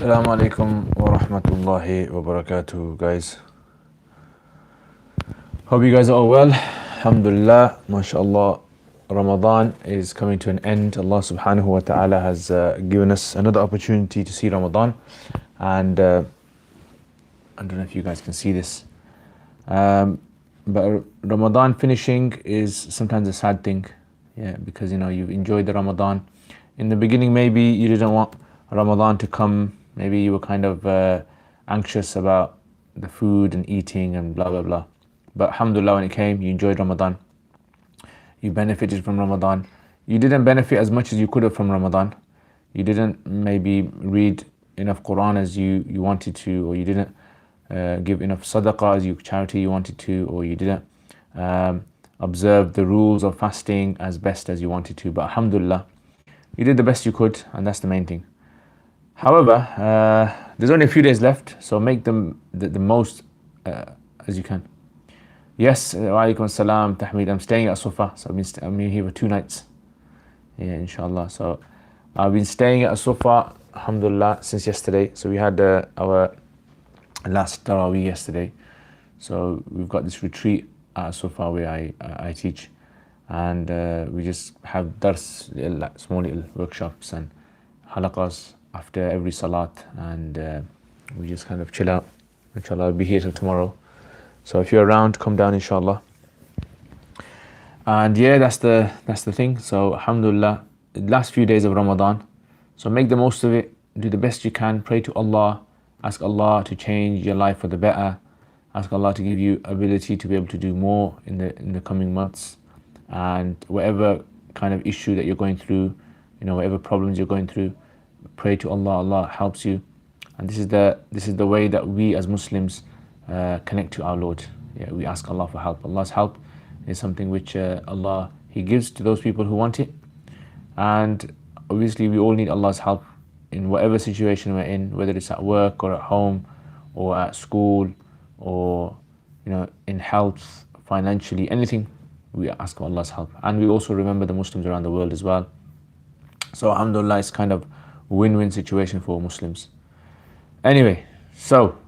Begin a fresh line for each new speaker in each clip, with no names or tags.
Assalamu alaikum wa rahmatullahi wa barakatuh, guys. Hope you guys are all well. Alhamdulillah, mashallah. Ramadan is coming to an end. Allah subhanahu wa ta'ala has given us another opportunity to see Ramadan. And I don't know if you guys can see this. But Ramadan finishing is sometimes a sad thing. Yeah, because you've enjoyed the Ramadan. In the beginning, maybe you didn't want Ramadan to come. Maybe you were kind of anxious about the food and eating and blah blah blah. But alhamdulillah, when it came, you enjoyed Ramadan. You benefited from Ramadan. You didn't benefit as much as you could have from Ramadan. You didn't maybe read enough Quran as you wanted to, or you didn't give enough sadaqah as charity you wanted to, or you didn't observe the rules of fasting as best as you wanted to. But alhamdulillah, you did the best you could, and that's the main thing. However, there's only a few days left, so make them the most as you can. Yes, wa alaikum salam, Tahmid. I'm staying at Sufa, so I'm here for 2 nights. Yeah, inshallah. So I've been staying at Sufa, alhamdulillah, since yesterday. So we had our last Taraweeh yesterday. So we've got this retreat at Sufa where I teach, and we just have dars, small little workshops and halaqas after every salat, and we just kind of chill out. Inshallah, I'll be here till tomorrow. So if you're around, come down, inshallah. And yeah, that's the thing. So alhamdulillah, the last few days of Ramadan. So make the most of it. Do the best you can. Pray to Allah. Ask Allah to change your life for the better. Ask Allah to give you ability to be able to do more in the coming months. And whatever kind of issue that you're going through, whatever problems you're going through, pray to Allah. Allah helps you. And this is the way that we as Muslims connect to our Lord. Yeah, we ask Allah for help. Allah's help is something which Allah, He gives to those people who want it. And obviously we all need Allah's help in whatever situation we're in, whether it's at work or at home or at school or in health, financially, anything. We ask for Allah's help. And we also remember the Muslims around the world as well. So alhamdulillah, it's kind of win-win situation for Muslims. Anyway, so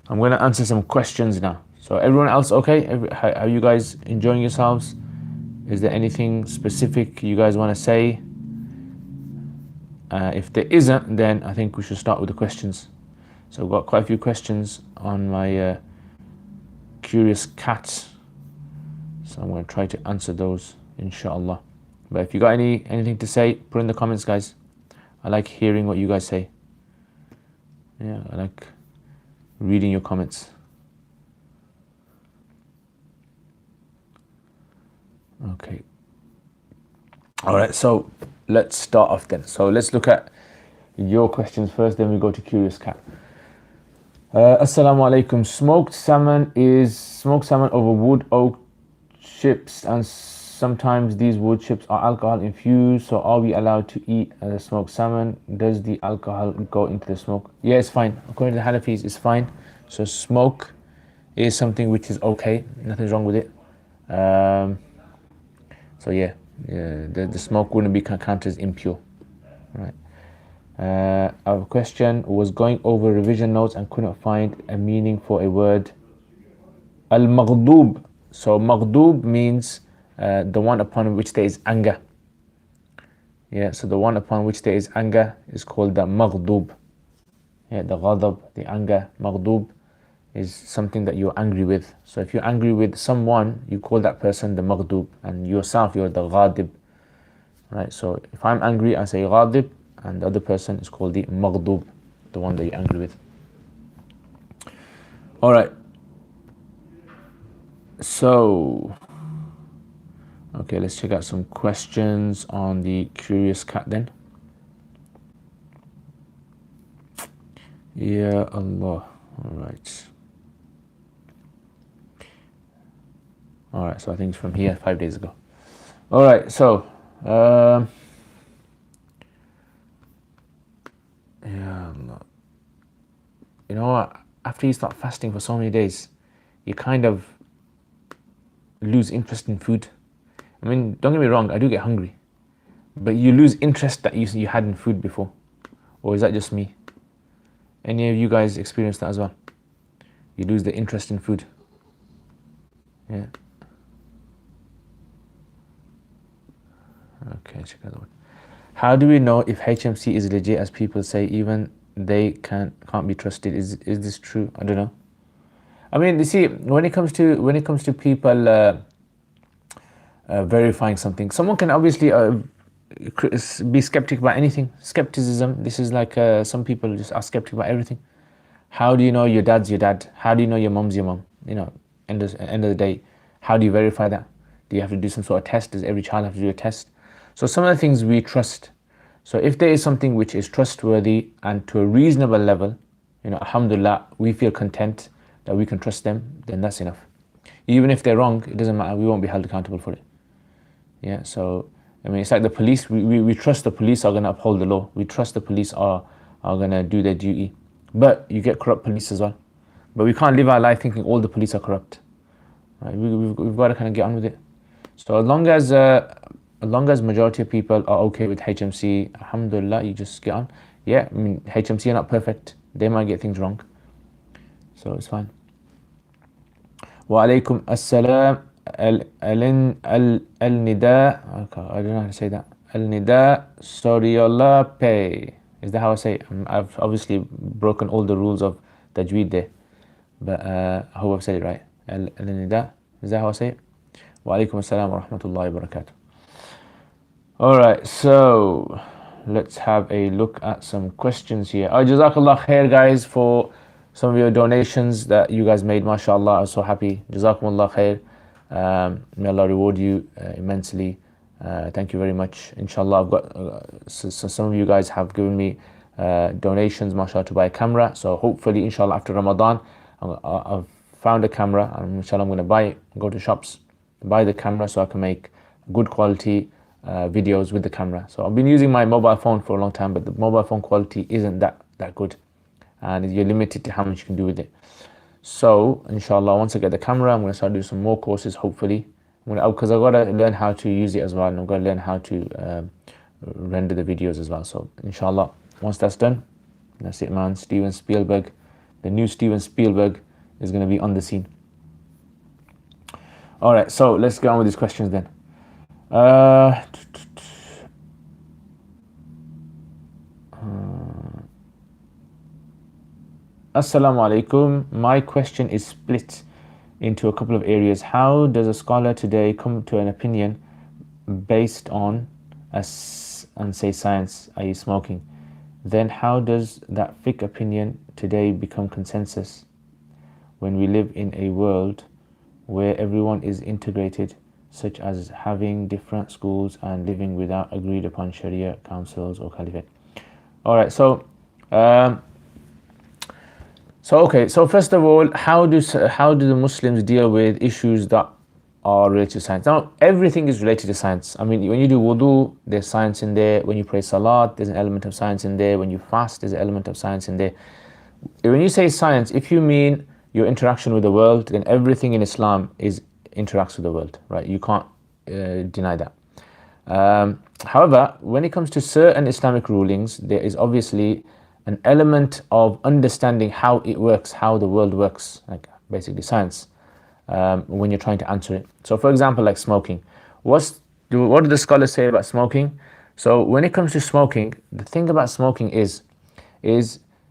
I'm going to answer some questions now. So everyone else okay? Are you guys enjoying yourselves? Is there anything specific you guys want to say? If there isn't, then I think we should start with the questions. So I've got quite a few questions on my Curious Cat. So I'm going to try to answer those, inshallah. But if you got anything to say, put in the comments, guys. I like hearing what you guys say. Yeah, I like reading your comments. Okay. All right, so let's start off then. So let's look at your questions first, then we go to Curious Cat. Assalamu alaikum. Smoked salmon over wood oak chips, and sometimes these wood chips are alcohol infused. So are we allowed to eat smoked salmon? Does the alcohol go into the smoke? Yeah, it's fine. According to the Hanafis, it's fine. So smoke is something which is okay. Nothing's wrong with it. So yeah, the smoke wouldn't be counted as impure, right? Our question was going over revision notes and couldn't find a meaning for a word. Al-maghdub. So maghdub means the one upon which there is anger. Yeah, so the one upon which there is anger is called the maghdub. Yeah, the ghadab, the anger. Maghdub is something that you're angry with. So if you're angry with someone, you call that person the maghdub, and yourself, you're the ghadib. Right, so if I'm angry, I say ghadib, and the other person is called the maghdub, the one that you're angry with. All right. So, okay, let's check out some questions on the Curious Cat then. Ya Allah. All right. All right, so I think it's from here 5 days ago. All right, so yeah, you know what? After you start fasting for so many days, you kind of lose interest in food. I mean, don't get me wrong, I do get hungry, but you lose interest that you had in food before. Or is that just me? Any of you guys experience that as well? You lose the interest in food. Yeah. Okay, check that one. How do we know if HMC is legit, as people say even they can't be trusted? Is this true? I don't know. I mean, you see, when it comes to people verifying something, someone can obviously be skeptic about anything. Skepticism. This is like some people just are skeptic about everything. How do you know your dad's your dad? How do you know your mom's your mom? You know, end of the day, how do you verify that? Do you have to do some sort of test? Does every child have to do a test? So some of the things we trust. So if there is something which is trustworthy and to a reasonable level, you know, alhamdulillah, we feel content that we can trust them, then that's enough. Even if they're wrong, it doesn't matter, we won't be held accountable for it. Yeah, so I mean, it's like the police, we trust the police are going to uphold the law. We trust the police are going to do their duty. But you get corrupt police as well. But we can't live our life thinking all the police are corrupt. Right? We've got to kind of get on with it. So as long as majority of people are okay with HMC, alhamdulillah, you just get on. Yeah, I mean, HMC are not perfect. They might get things wrong. So it's fine. Wa alaikum assalam. Al-nida. Okay, I don't know how to say that. Al-nida Soriyola Pay. Is that how I say it? I've obviously broken all the rules of tajweed there. But I hope I've said it right. Al-nida. Is that how I say it? Wa alaikum assalam wa rahmatullahi wa barakatuh. Alright, so let's have a look at some questions here. Jazakallah khair, guys, for some of your donations that you guys made. MashaAllah, I was so happy. Jazakumullah khair. May Allah reward you immensely. Thank you very much. Inshallah, I've got so some of you guys have given me donations, mashallah, to buy a camera. So hopefully, inshallah, after Ramadan, I've found a camera, and inshallah, I'm going to buy it, go to shops, buy the camera so I can make good quality videos with the camera. So I've been using my mobile phone for a long time, but the mobile phone quality isn't that good, and you're limited to how much you can do with it. So inshallah, once I get the camera, I'm going to start doing some more courses, hopefully, because I've got to learn how to use it as well, and I've got to learn how to render the videos as well. So inshallah, once that's done, that's it, man. Steven Spielberg, the new Steven Spielberg, is going to be on the scene. All right, so let's get on with these questions then. Assalamu alaikum. My question is split into a couple of areas. How does a scholar today come to an opinion based on say science, i.e. smoking? Then how does that fiqh opinion today become consensus when we live in a world where everyone is integrated, such as having different schools and living without agreed upon Sharia councils or caliphate? All right, so okay, so first of all, how do the Muslims deal with issues that are related to science? Now, everything is related to science. I mean, when you do wudu, there's science in there. When you pray salat, there's an element of science in there. When you fast, there's an element of science in there. When you say science, if you mean your interaction with the world, then everything in Islam interacts with the world, right? You can't deny that. However, when it comes to certain Islamic rulings, there is obviously an element of understanding how it works, how the world works, like basically science, when you're trying to answer it. So for example, like smoking. What do the scholars say about smoking? So when it comes to smoking, the thing about smoking is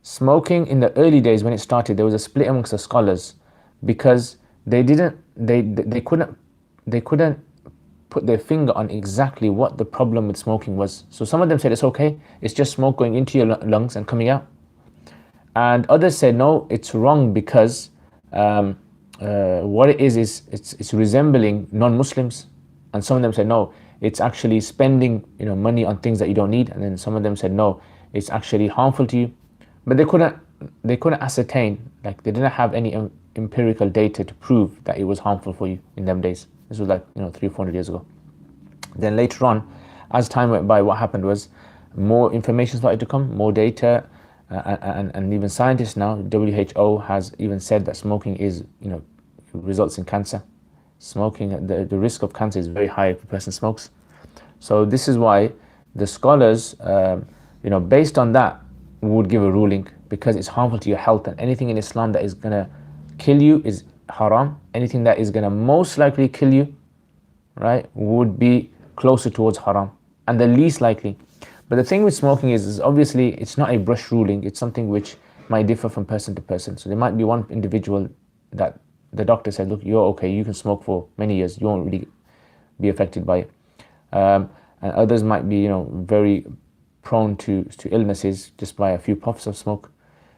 smoking in the early days when it started, there was a split amongst the scholars because they couldn't put their finger on exactly what the problem with smoking was. So some of them said it's okay, it's just smoke going into your lungs and coming out. And others said no, it's wrong because what it is it's resembling non-Muslims. And some of them said no, it's actually spending money on things that you don't need. And then some of them said no, it's actually harmful to you. But they couldn't ascertain, like they didn't have any empirical data to prove that it was harmful for you in them days. This was like 300 or 400 years ago. Then later on, as time went by, what happened was more information started to come, more data, and even scientists now, WHO has even said that smoking results in cancer. Smoking, the risk of cancer is very high if a person smokes. So this is why the scholars, based on that, would give a ruling, because it's harmful to your health, and anything in Islam that is going to kill you is haram. Anything that is going to most likely kill you, right, would be closer towards haram, and the least likely. But the thing with smoking is obviously it's not a brush ruling. It's something which might differ from person to person. So there might be one individual that the doctor said, look, you're okay, you can smoke for many years, you won't really be affected by it. And others might be, very prone to illnesses just by a few puffs of smoke.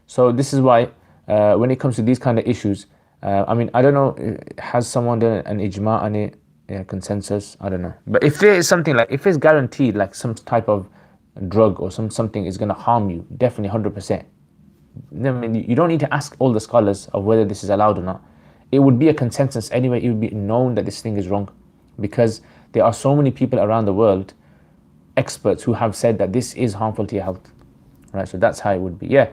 So this is why when it comes to these kind of issues, I don't know, has someone done an ijma on it, consensus? I don't know. But if there is something like, if it's guaranteed, like some type of drug or something is going to harm you, definitely 100%. You don't need to ask all the scholars of whether this is allowed or not. It would be a consensus anyway. It would be known that this thing is wrong, because there are so many people around the world, experts, who have said that this is harmful to your health, right? So that's how it would be. Yeah,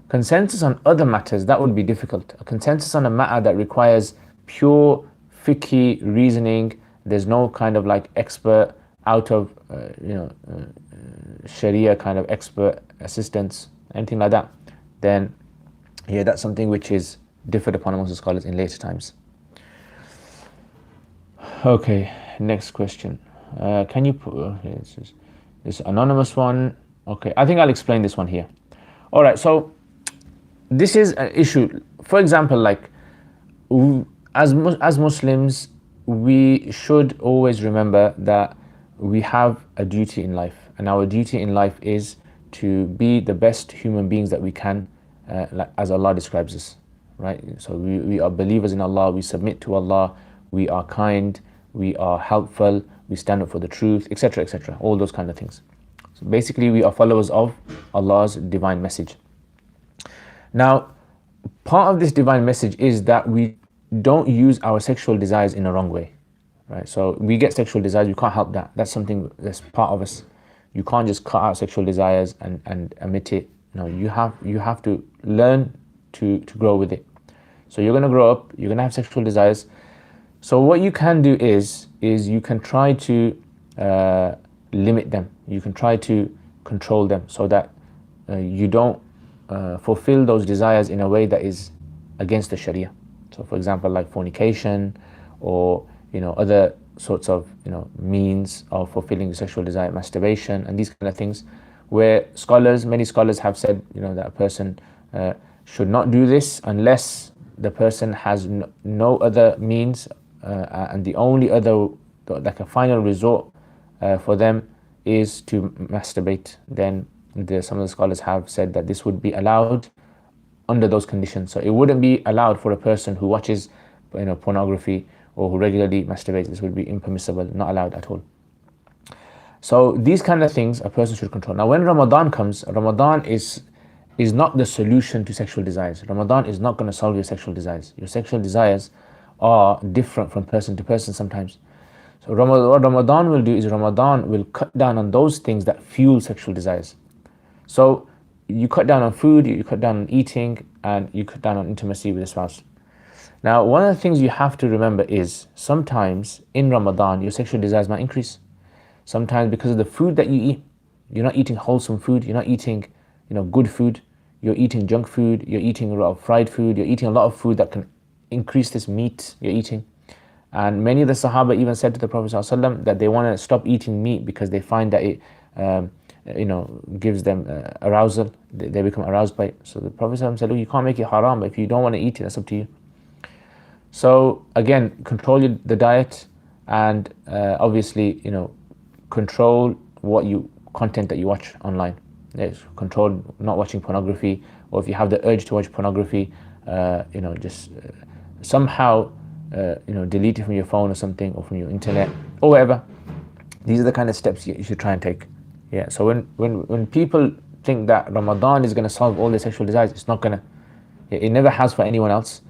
consensus on other matters, that would be difficult. A consensus on a matter that requires pure fiqh reasoning, there's no kind of like expert out of Sharia kind of expert assistance, anything like that, then yeah, that's something which is differed upon amongst the scholars in later times. Okay, next question. Can you put, okay, this anonymous one. Okay, I think I'll explain this one here. All right, so this is an issue. For example, like as Muslims, we should always remember that we have a duty in life, and our duty in life is to be the best human beings that we can, as Allah describes us, right? So we are believers in Allah, we submit to Allah, we are kind, we are helpful, we stand up for the truth, etc., etc., all those kind of things. So basically, we are followers of Allah's divine message. Now, part of this divine message is that we don't use our sexual desires in a wrong way, right? So we get sexual desires, we can't help that. That's something that's part of us. You can't just cut out sexual desires and omit it. No, you have to learn to grow with it. So you're going to grow up, you're going to have sexual desires. So what you can do is you can try to limit them. You can try to control them so that you don't fulfill those desires in a way that is against the Sharia. So for example, like fornication, or other sorts of means of fulfilling the sexual desire, masturbation, and these kind of things, where many scholars have said that a person should not do this unless the person has no other means, and the only other, like a final resort for them, is to masturbate. Then some of the scholars have said that this would be allowed under those conditions. So it wouldn't be allowed for a person who watches pornography or who regularly masturbates. This would be impermissible, not allowed at all. So these kind of things a person should control. Now when Ramadan comes, Ramadan is not the solution to sexual desires. Ramadan is not going to solve your sexual desires. Your sexual desires are different from person to person sometimes. So what Ramadan will do is Ramadan will cut down on those things that fuel sexual desires. So you cut down on food, you cut down on eating, and you cut down on intimacy with a spouse. Now, one of the things you have to remember is sometimes in Ramadan, your sexual desires might increase. Sometimes because of the food that you eat, you're not eating wholesome food, you're not eating, good food, you're eating junk food, you're eating a lot of fried food, you're eating a lot of food that can increase this meat you're eating. And many of the Sahaba even said to the Prophet ﷺ that they want to stop eating meat because they find that it gives them arousal. They become aroused by it. So the Prophet ﷺ said, look, you can't make it haram, but if you don't want to eat it, that's up to you. So again, control the diet, and obviously, control content that you watch online. Yes, control not watching pornography, or if you have the urge to watch pornography, just somehow delete it from your phone or something, or from your internet, or whatever. These are the kind of steps you should try and take. Yeah. So when people think that Ramadan is going to solve all their sexual desires, it's not going to. It never has for anyone else,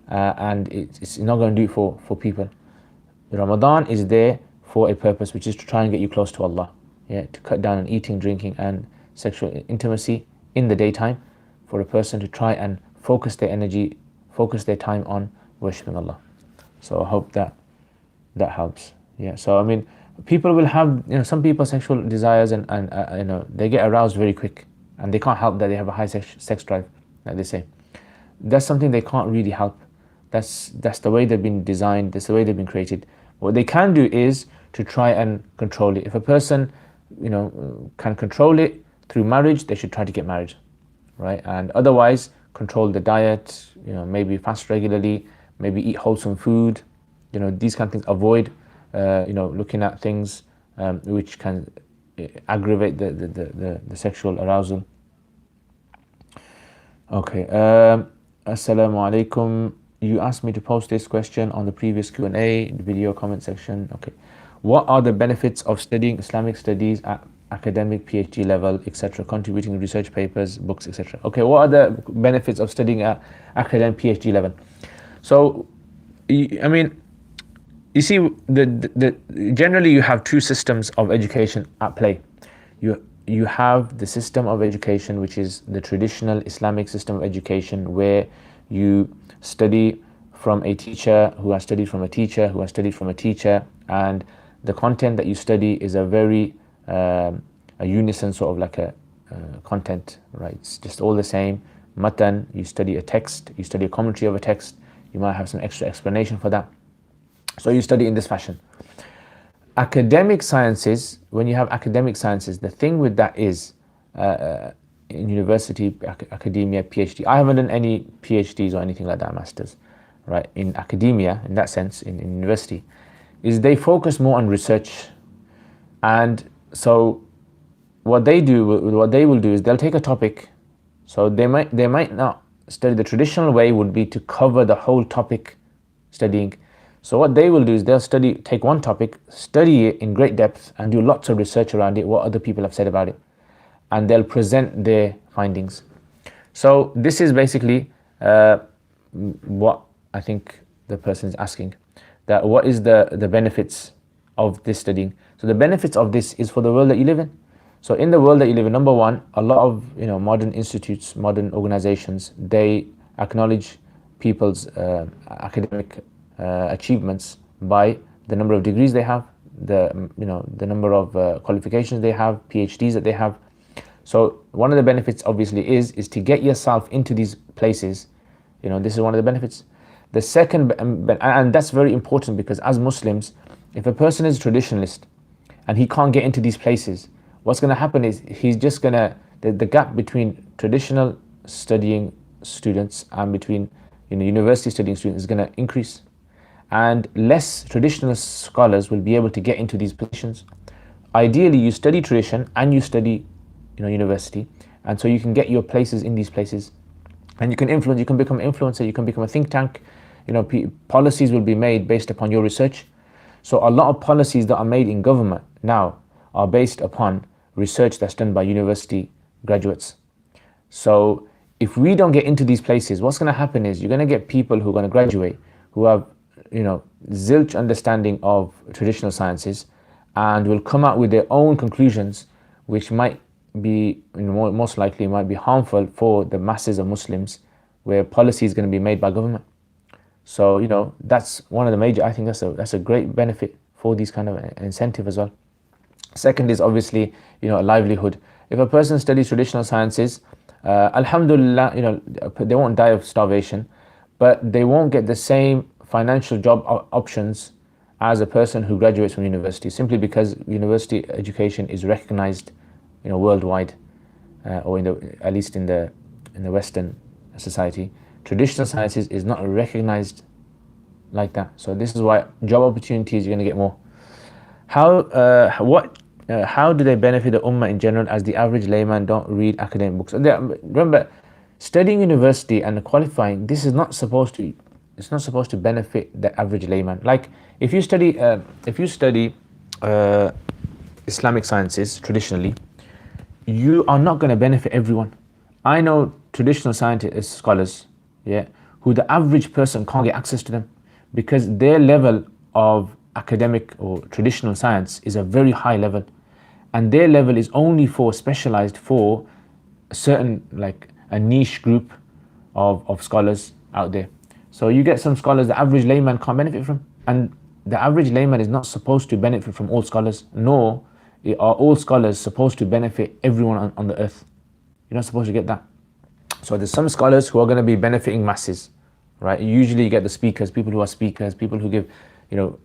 and it's not going to do it for people. Ramadan is there for a purpose, which is to try and get you close to Allah. Yeah, to cut down on eating, drinking, and sexual intimacy in the daytime, for a person to try and focus their energy, focus their time on worshipping Allah. So I hope that helps. Yeah. So people will have some people's sexual desires and they get aroused very quick. and they can't help that they have a high sex drive, like they say. That's something they can't really help. That's the way they've been designed, that's the way they've been created. What they can do is to try and control it. If a person, can control it through marriage, they should try to get married, right? And otherwise, control the diet, maybe fast regularly, maybe eat wholesome food, these kind of things. Avoid, looking at things which can aggravate the sexual arousal. Okay. Assalamu alaikum. You asked me to post this question on the previous Q&A, the video comment section. Okay. What are the benefits of studying Islamic studies at academic PhD level, etc., contributing research papers, books, etc.? Okay, what are the benefits of studying at academic PhD level? So, I mean, you see, generally you have two systems of education at play. You have the system of education, which is the traditional Islamic system of education, where you study from a teacher who has studied from a teacher who has studied from a teacher, and the content that you study is a very a unison sort of like a content, right? It's just all the same. Matan, you study a text, you study a commentary of a text, you might have some extra explanation for that. So you study in this fashion. Academic sciences, when you have academic sciences, the thing with that is, in university, academia, PhD, I haven't done any PhDs or anything like that, masters, right? In academia, in that sense, in university, is they focus more on research. And so what they will do is they'll take a topic. So they might not study the traditional way, would be to cover the whole topic studying. So what they will do is they'll take one topic, study it in great depth, and do lots of research around it, what other people have said about it, and they'll present their findings. So this is basically what I think the person is asking, that what is the benefits of this studying. So the benefits of this is for the world that you live in. So in the world that you live in, number one, a lot of modern institutes, modern organizations, they acknowledge people's academic achievements by the number of degrees they have, the number of qualifications they have, PhDs that they have. So one of the benefits obviously is to get yourself into these places. This is one of the benefits. The second, and that's very important, because as Muslims, if a person is a traditionalist and he can't get into these places, what's going to happen is he's just going to, the gap between traditional studying students and between university studying students is going to increase. And less traditional scholars will be able to get into these positions. Ideally, you study tradition and you study university, and so you can get your places in these places, and you can influence, you can become an influencer, you can become a think tank. Policies will be made based upon your research. So a lot of policies that are made in government now are based upon research that's done by university graduates. So if we don't get into these places, what's going to happen is you're going to get people who are going to graduate who have zilch understanding of traditional sciences, and will come out with their own conclusions, which might be, most likely might be harmful for the masses of Muslims, where policy is going to be made by government. So that's one of the major, I think that's a great benefit for these kind of incentive as well. Second is obviously a livelihood. If a person studies traditional sciences, alhamdulillah, they won't die of starvation, but they won't get the same financial job options as a person who graduates from university, simply because university education is recognized worldwide, or at least in the Western society. Traditional sciences is not recognized like that. So this is why job opportunities you're going to get more. How do they benefit the Ummah in general, as the average layman don't read academic books? Remember, studying university and qualifying, this is not supposed to benefit the average layman. Like if you study Islamic sciences traditionally, you are not going to benefit everyone. I know traditional scientists, scholars, who the average person can't get access to them, because their level of academic or traditional science is a very high level, and their level is only specialized for a certain, like a niche group of scholars out there. So you get some scholars the average layman can't benefit from, and the average layman is not supposed to benefit from all scholars, nor are all scholars supposed to benefit everyone on the earth. You're not supposed to get that. So there's some scholars who are going to be benefiting masses, right? Usually you get the speakers, people who are speakers, people who give,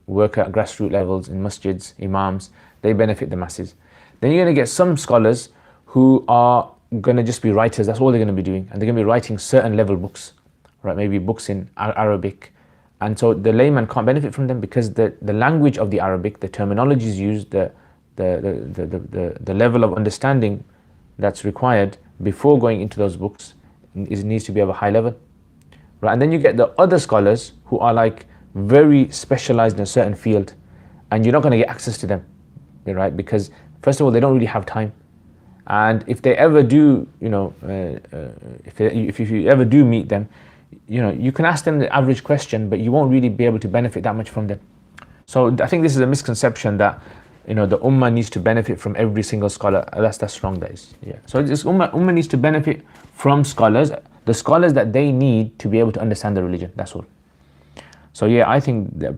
work at grassroots levels in masjids, imams, they benefit the masses. Then you're going to get some scholars who are going to just be writers, that's all they're going to be doing. And they're going to be writing certain level books, right? Maybe books in Arabic. And so the layman can't benefit from them because the language of the Arabic, the terminologies used, the level of understanding that's required before going into those books needs to be of a high level, right? And then you get the other scholars who are like very specialized in a certain field, and you're not going to get access to them, right? Because first of all, they don't really have time, and if they ever do, if you ever do meet them, you can ask them the average question, but you won't really be able to benefit that much from them. So I think this is a misconception that the Ummah needs to benefit from every single scholar. That's wrong, that is. Yeah. So this Ummah needs to benefit from scholars, the scholars that they need to be able to understand the religion. That's all. So yeah, I think that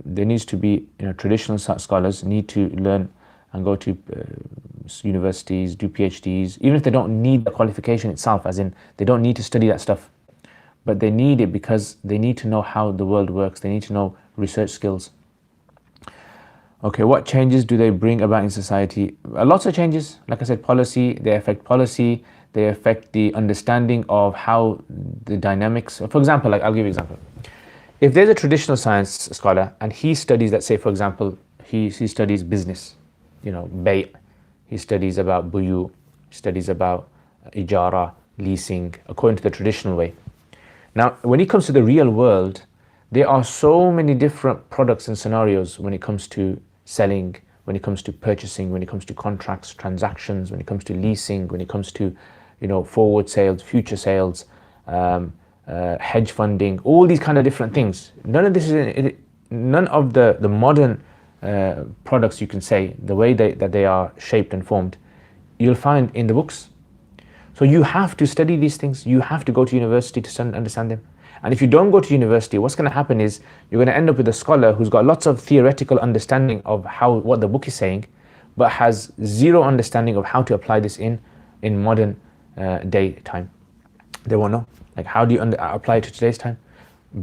there needs to be traditional scholars need to learn and go to universities, do PhDs, even if they don't need the qualification itself, as in they don't need to study that stuff, but they need it because they need to know how the world works. They need to know research skills. Okay, what changes do they bring about in society? Lots of changes. Like I said, policy, they affect policy, they affect the understanding of how the dynamics, for example, like I'll give you an example. If there's a traditional science scholar and he studies, let's say for example, he studies business, bay, he studies about buyu, he studies about ijara, leasing, according to the traditional way. Now, when it comes to the real world, there are so many different products and scenarios when it comes to selling, when it comes to purchasing, when it comes to contracts, transactions, when it comes to leasing, when it comes to forward sales, future sales, hedge funding, all these kind of different things. None of this is none of the modern products, you can say, the way that they are shaped and formed, you'll find in the books. So you have to study these things. You have to go to university to understand them. And if you don't go to university, what's going to happen is you're going to end up with a scholar who's got lots of theoretical understanding of what the book is saying, but has zero understanding of how to apply this in modern day time. They won't know. Like, how do you apply it to today's time?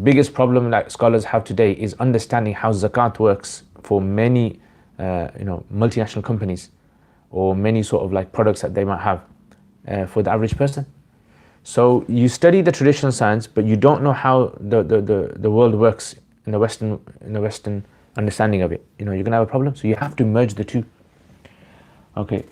Biggest problem that scholars have today is understanding how zakat works for many multinational companies, or many sort of like products that they might have for the average person. So you study the traditional science, but you don't know how the world works in the Western understanding of it. You're gonna have a problem. So you have to merge the two. Okay,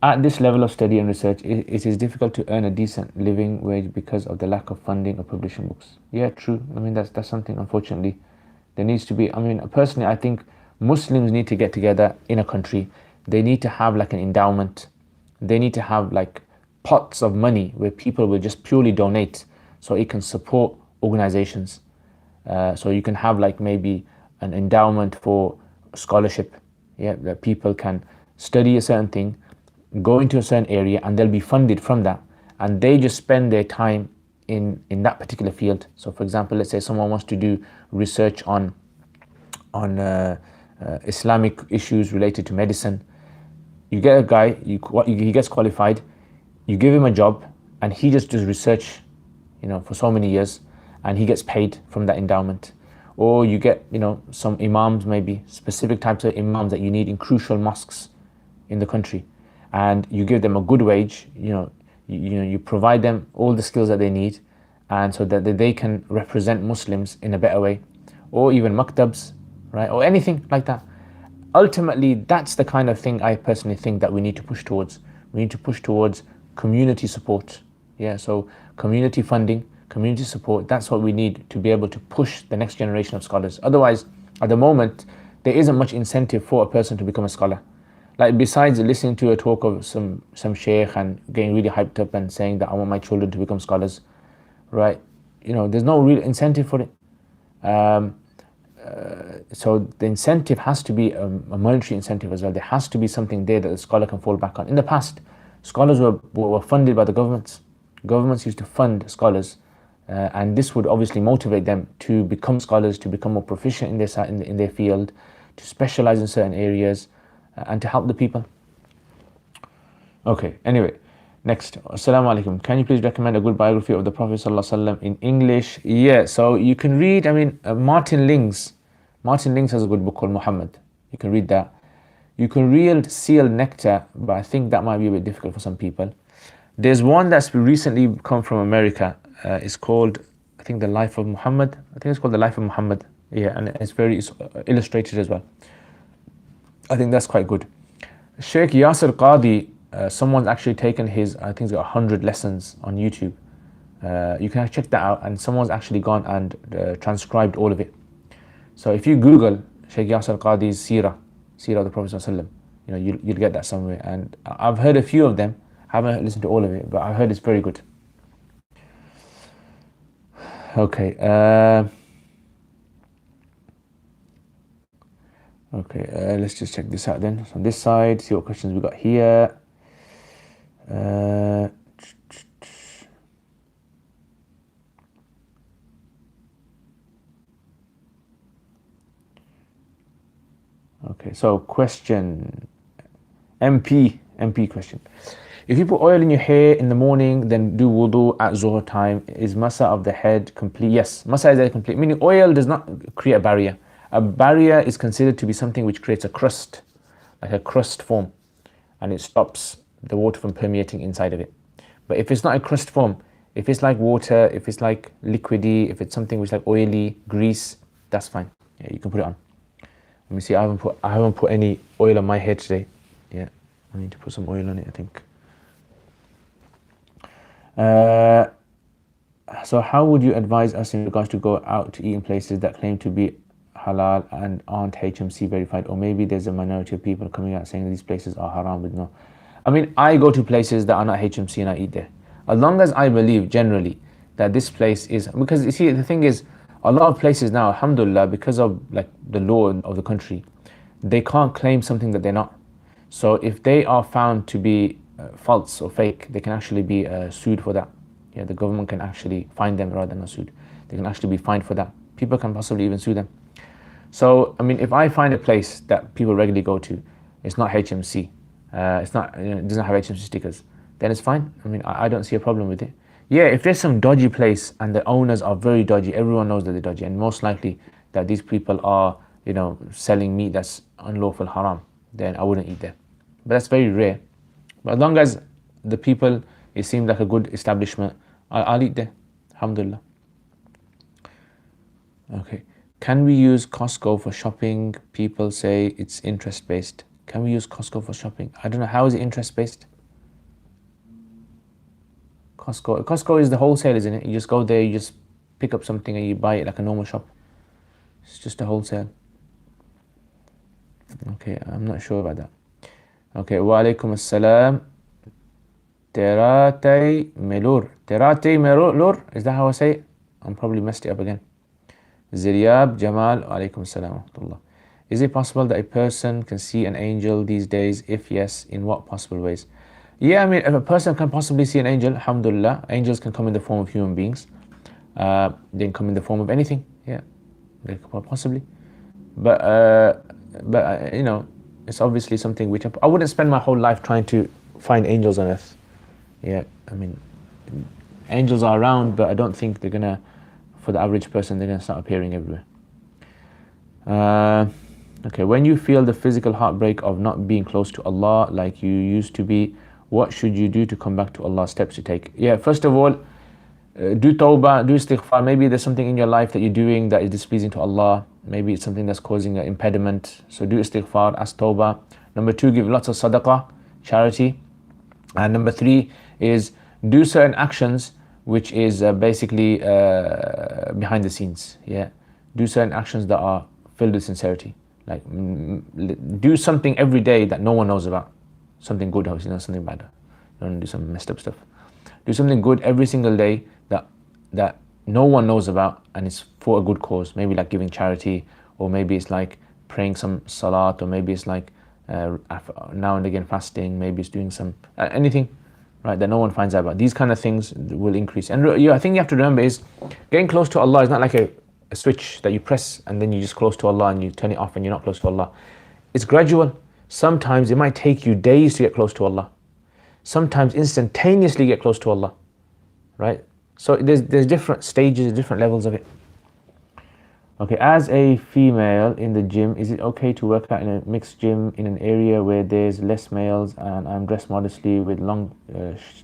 at this level of study and research, it is difficult to earn a decent living wage because of the lack of funding of publishing books. Yeah, true. I mean, that's something, unfortunately, there needs to be. I mean, personally, I think Muslims need to get together in a country. They need to have like an endowment. They need to have like pots of money where people will just purely donate, so it can support organizations. So you can have like maybe an endowment for scholarship, that people can study a certain thing, go into a certain area, and they'll be funded from that, and they just spend their time in that particular field. So for example, let's say someone wants to do research on Islamic issues related to medicine. You get a guy, he gets qualified, you give him a job, and he just does research, for so many years, and he gets paid from that endowment. Or you get, some imams, maybe specific types of imams that you need in crucial mosques in the country, and you give them a good wage. You provide them all the skills that they need, and so that they can represent Muslims in a better way. Or even maktabs, right? Or anything like that. Ultimately, that's the kind of thing I personally think that we need to push towards. We need to push towards community support. So community funding, community support, that's what we need to be able to push the next generation of scholars. Otherwise, at the moment, there isn't much incentive for a person to become a scholar. Like, besides listening to a talk of some sheikh and getting really hyped up and saying that I want my children to become scholars, right? There's no real incentive for it. So the incentive has to be a monetary incentive as well. There has to be something there that the scholar can fall back on. In the past, scholars were funded by the governments. Governments used to fund scholars, and this would obviously motivate them to become scholars, to become more proficient in their field, to specialize in certain areas, and to help the people. Okay, anyway, Next, Assalamu alaikum. Can you please recommend a good biography of the Prophet sallallahu alaihi wasallam in English? Yeah, so you can read. I mean, Martin Lings. Martin Lings has a good book called Muhammad. You can read that. You can read Seal Nectar, but I think that might be a bit difficult for some people. There's one that's recently come from America. It's called, I think, The Life of Muhammad. I think it's called The Life of Muhammad. Yeah, and it's illustrated as well. I think that's quite good. Sheikh Yasir Qadi, someone's actually taken his, I think he's got 100 lessons on YouTube. You can check that out, and someone's actually gone and transcribed all of it. So if you Google Sheikh Yasir Qadi's Seerah of the Prophet ﷺ, you know, you'll get that somewhere. And I've heard a few of them. Haven't listened to all of it, but I've heard it's very good. Okay. Let's just check this out then. So on this side, see what questions we got here. Okay, so question, MP question. If you put oil in your hair in the morning, then do wudu at zuhr time, is masa of the head complete? Yes, masa is complete, meaning oil does not create a barrier. A barrier is considered to be something which creates a crust, like a crust form, and it stops the water from permeating inside of it. But if it's not a crust form, if it's like water, if it's like liquidy, if it's something which is like oily, grease, that's fine. Yeah, you can put it on. Let me see, I haven't put any oil on my head today. Yeah, I need to put some oil on it, I think. So how would you advise us in regards to go out to eat in places that claim to be halal and aren't HMC verified, or maybe there's a minority of people coming out saying these places are haram with no? I mean, I go to places that are not HMC and I eat there. As long as I believe generally that this place is, because you see, the thing is, a lot of places now, alhamdulillah, because of like the law of the country, they can't claim something that they're not. So if they are found to be false or fake, they can actually be sued for that. Yeah, the government can actually fine them rather than sued. They can actually be fined for that. People can possibly even sue them. So, I mean, if I find a place that people regularly go to, it's not HMC, it's not, you know, it doesn't have HMC stickers, then it's fine. I mean, I don't see a problem with it. Yeah, if there's some dodgy place and the owners are very dodgy, everyone knows that they're dodgy, and most likely that these people are, you know, selling meat that's unlawful haram, then I wouldn't eat there. But that's very rare. But as long as the people, it seems like a good establishment, I'll eat there, alhamdulillah. Okay. Can we use Costco for shopping? People say it's interest-based. Can we use Costco for shopping? I don't know, how is it interest-based? Costco is the wholesale, isn't it? You just go there, you just pick up something and you buy it like a normal shop. It's just a wholesale. Okay, I'm not sure about that. Okay, wa alaikum assalam. Teratay melur. Teratay melur, is that how I say it? I'm probably messed it up again. Ziryab Jamal, alaikum assalam wa rahmatullah. Is it possible that a person can see an angel these days? If yes, in what possible ways? Yeah, I mean, if a person can possibly see an angel, alhamdulillah, angels can come in the form of human beings. They can come in the form of anything, yeah, they can possibly. But you know, it's obviously something which I wouldn't spend my whole life trying to find angels on earth. Yeah, I mean, angels are around, but I don't think they're gonna, for the average person, they're gonna start appearing everywhere. Okay, when you feel the physical heartbreak of not being close to Allah like you used to be, what should you do to come back to Allah? Steps to take? Yeah, first of all, do tawbah, do istighfar. Maybe there's something in your life that you're doing that is displeasing to Allah. Maybe it's something that's causing an impediment. So do istighfar, ask tawbah. Number 2, give lots of sadaqah, charity. And number 3 is do certain actions which is basically behind the scenes. Yeah, do certain actions that are filled with sincerity. Like do something every day that no one knows about. Something good, obviously, not something bad. Don't do some messed up stuff. Do something good every single day that no one knows about, and it's for a good cause. Maybe like giving charity, or maybe it's like praying some salat, or maybe it's like now and again fasting. Maybe it's doing some anything, right, that no one finds out about. These kind of things will increase. And I think you have to remember is getting close to Allah is not like a switch that you press and then you just close to Allah and you turn it off and you're not close to Allah. It's gradual. Sometimes it might take you days to get close to Allah. sometimes instantaneously get close to Allah, right? So there's different stages, different levels of it. Okay, as a female in the gym, is it okay to work out in a mixed gym in an area where there's less males and I'm dressed modestly with long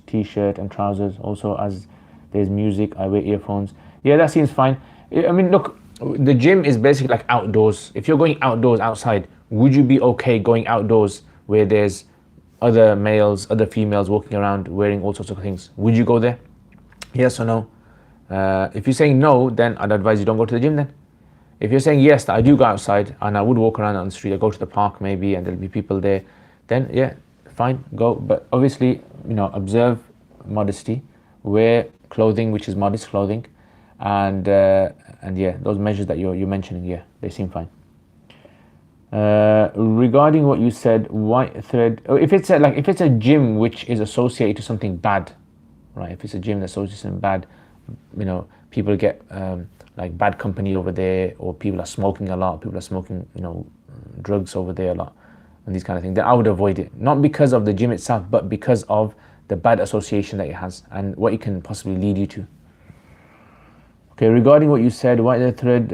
t-shirt and trousers? Also, as there's music, I wear earphones. Yeah, that seems fine. I mean, look, the gym is basically like outdoors. If you're going outdoors, outside, would you be okay going outdoors where there's other males, other females walking around wearing all sorts of things? Would you go there? Yes or no? If you're saying no, then I'd advise you don't go to the gym then. If you're saying yes, that I do go outside and I would walk around on the street, I go to the park maybe and there'll be people there, then yeah, fine, go. But obviously, observe modesty, wear clothing which is modest clothing, and yeah, those measures that you're mentioning, yeah, they seem fine. Regarding what you said, white thread. If it's a gym which is associated to something bad, right? If it's a gym that's associated to something bad, people get like bad company over there, or people are smoking a lot, people are smoking, drugs over there a lot, and these kind of things, then I would avoid it. Not because of the gym itself, but because of the bad association that it has and what it can possibly lead you to. Okay, regarding what you said, White Thread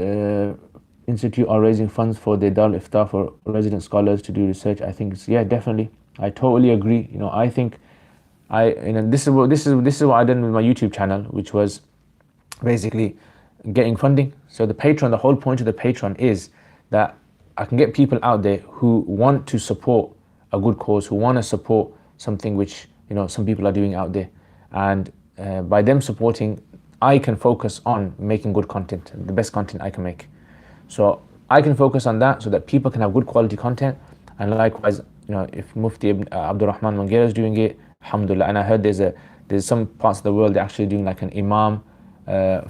Institute are raising funds for the Dar Iftar for resident scholars to do research. I think yeah, definitely. I totally agree. I think this is what I did with my YouTube channel, which was basically getting funding. So the whole point of the Patreon is that I can get people out there who want to support a good cause, who want to support something which some people are doing out there, and by them supporting, I can focus on making good content, the best content I can make. So I can focus on that so that people can have good quality content, and likewise, if Mufti Abdul Rahman Mangira is doing it, alhamdulillah. And I heard there's some parts of the world they're actually doing like an imam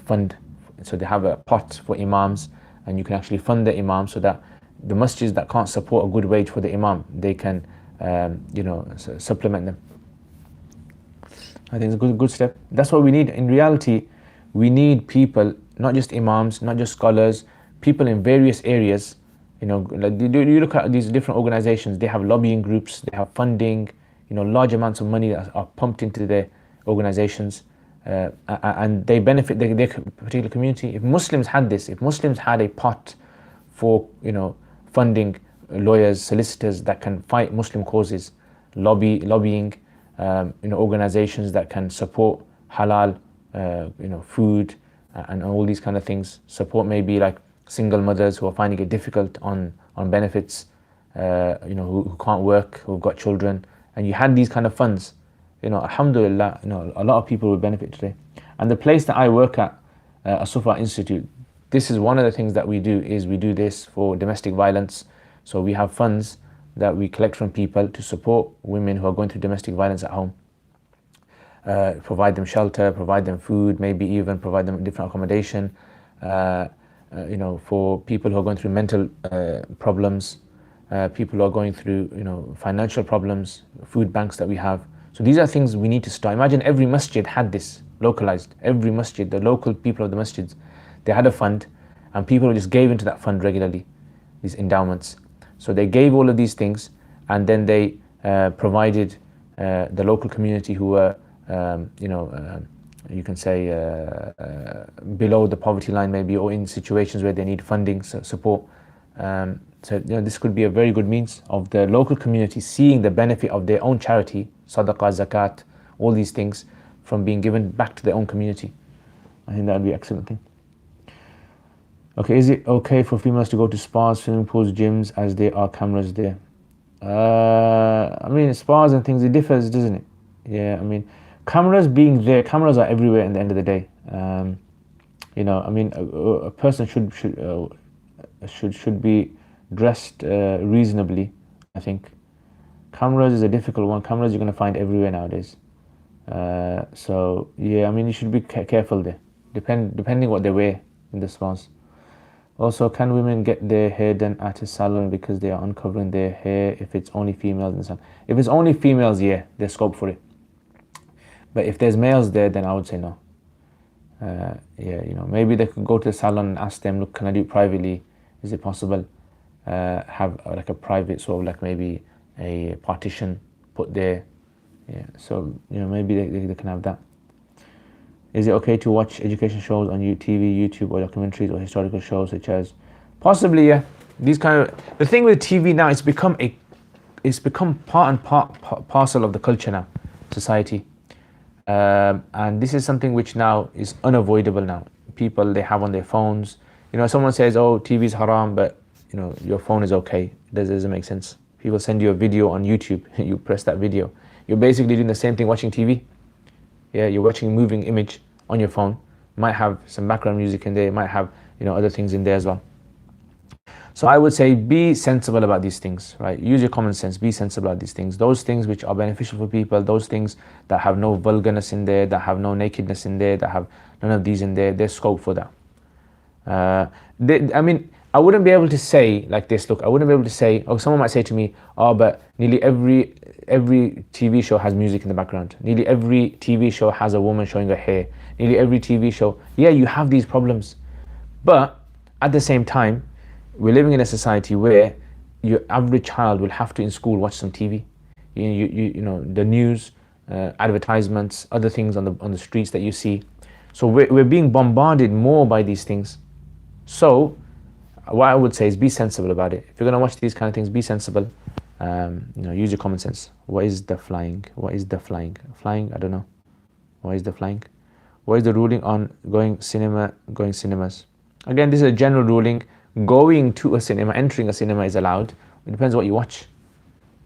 fund. So they have a pot for imams, and you can actually fund the imam so that the masjids that can't support a good wage for the imam, they can supplement them. I think it's a good step. That's what we need. In reality, we need people, not just imams, not just scholars, people in various areas. Like you look at these different organizations, they have lobbying groups, they have funding, large amounts of money that are pumped into their organizations. And they benefit their particular community. If Muslims had this, if Muslims had a pot for funding lawyers, solicitors that can fight Muslim causes, lobbying, organizations that can support halal, food, and all these kind of things, support maybe like single mothers who are finding it difficult on benefits, who can't work, who've got children, and you had these kind of funds. Alhamdulillah, a lot of people will benefit today. And the place that I work at, Asufa Institute, this is one of the things that we do, is we do this for domestic violence. So we have funds that we collect from people to support women who are going through domestic violence at home. Provide them shelter, provide them food, maybe even provide them different accommodation. For people who are going through mental problems, people who are going through, financial problems, food banks that we have. So these are things we need to start. Imagine every masjid had this localized. Every masjid, the local people of the masjids, they had a fund, and people just gave into that fund regularly, these endowments. So they gave all of these things, and then they provided the local community who were, you can say, below the poverty line maybe, or in situations where they need funding, support. So this could be a very good means of the local community seeing the benefit of their own charity, sadaqah, zakat, all these things, from being given back to their own community. I think that would be an excellent thing. Okay, is it okay for females to go to spas, swimming pools, gyms, as there are cameras there? I mean, spas and things, it differs, doesn't it? Yeah, I mean, cameras being there, cameras are everywhere at the end of the day. I mean, a person should be dressed reasonably, I think. Cameras is a difficult one. Cameras you're going to find everywhere nowadays. So yeah, I mean, you should be careful there, depending what they wear in the spas. Also, can women get their hair done at a salon because they are uncovering their hair if it's only females in the salon? If it's only females, yeah, there's scope for it. But if there's males there, then I would say no. Yeah, maybe they could go to the salon and ask them, look, can I do it privately? Is it possible? Have like a private sort of like maybe a partition put there, Yeah, so maybe they can have that. Is it okay to watch education shows on TV, YouTube, or documentaries or historical shows such as? Possibly, yeah. These kind of the thing with TV now, it's become part and parcel of the culture now, society, and this is something which now is unavoidable now. People, they have on their phones. Someone says, "Oh, TV is haram," but your phone is okay. It doesn't make sense. People send you a video on YouTube, you press that video. You're basically doing the same thing watching TV. Yeah, you're watching a moving image on your phone. Might have some background music in there. It might have other things in there as well. So I would say be sensible about these things, right? Use your common sense. Be sensible about these things. Those things which are beneficial for people. Those things that have no vulgarness in there, that have no nakedness in there, that have none of these in there. There's scope for that. I wouldn't be able to say like this. Look, I wouldn't be able to say. Oh, someone might say to me, "Oh, but nearly every TV show has music in the background. Nearly every TV show has a woman showing her hair. Nearly every TV show." Yeah, you have these problems, but at the same time, we're living in a society where your average child will have to in school watch some TV. The news, advertisements, other things on the streets that you see. So we're being bombarded more by these things. So what I would say is be sensible about it. If you're going to watch these kind of things, be sensible. Use your common sense. What is the flying? What is the flying? Flying? I don't know. What is the flying? What is the ruling on going cinemas? Again, this is a general ruling. Going to a cinema, entering a cinema is allowed. It depends what you watch.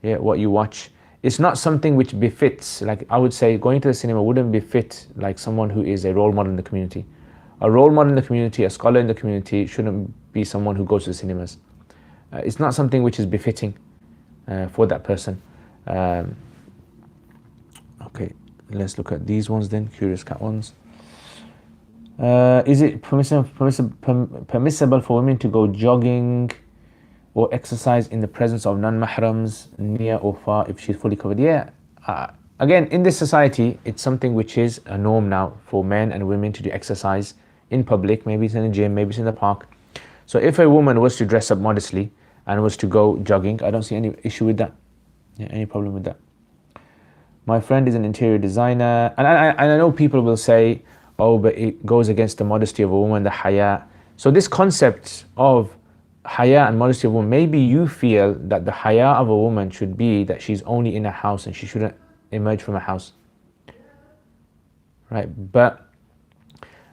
Yeah, what you watch. It's not something which befits, like I would say, going to the cinema wouldn't befit like someone who is a role model in the community. A role model in the community, a scholar in the community shouldn't be someone who goes to the cinemas. It's not something which is befitting for that person. Okay, let's look at these ones then, curious cat ones. Is it permissible for women to go jogging or exercise in the presence of non-mahrams, near or far, if she's fully covered? Yeah. Again, in this society, it's something which is a norm now for men and women to do exercise in public. Maybe it's in a gym, maybe it's in the park. So if a woman was to dress up modestly and was to go jogging, I don't see any issue with that. Yeah, any problem with that. My friend is an interior designer, and I know people will say, oh, but it goes against the modesty of a woman, the haya. So this concept of haya and modesty of a woman, maybe you feel that the haya of a woman should be that she's only in a house and she shouldn't emerge from a house, right? But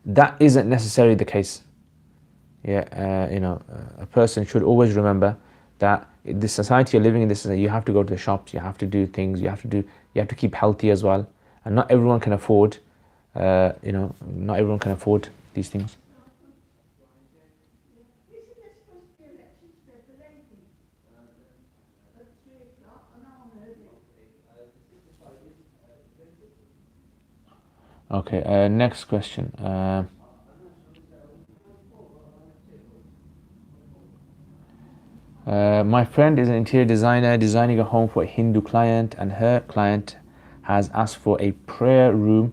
that isn't necessarily the case. Yeah, a person should always remember that in this society you're living in, this you have to go to the shops, you have to do things, you have to keep healthy as well, and not everyone can afford. Not everyone can afford these things. Okay, next question. My friend is an interior designer designing a home for a Hindu client, and her client has asked for a prayer room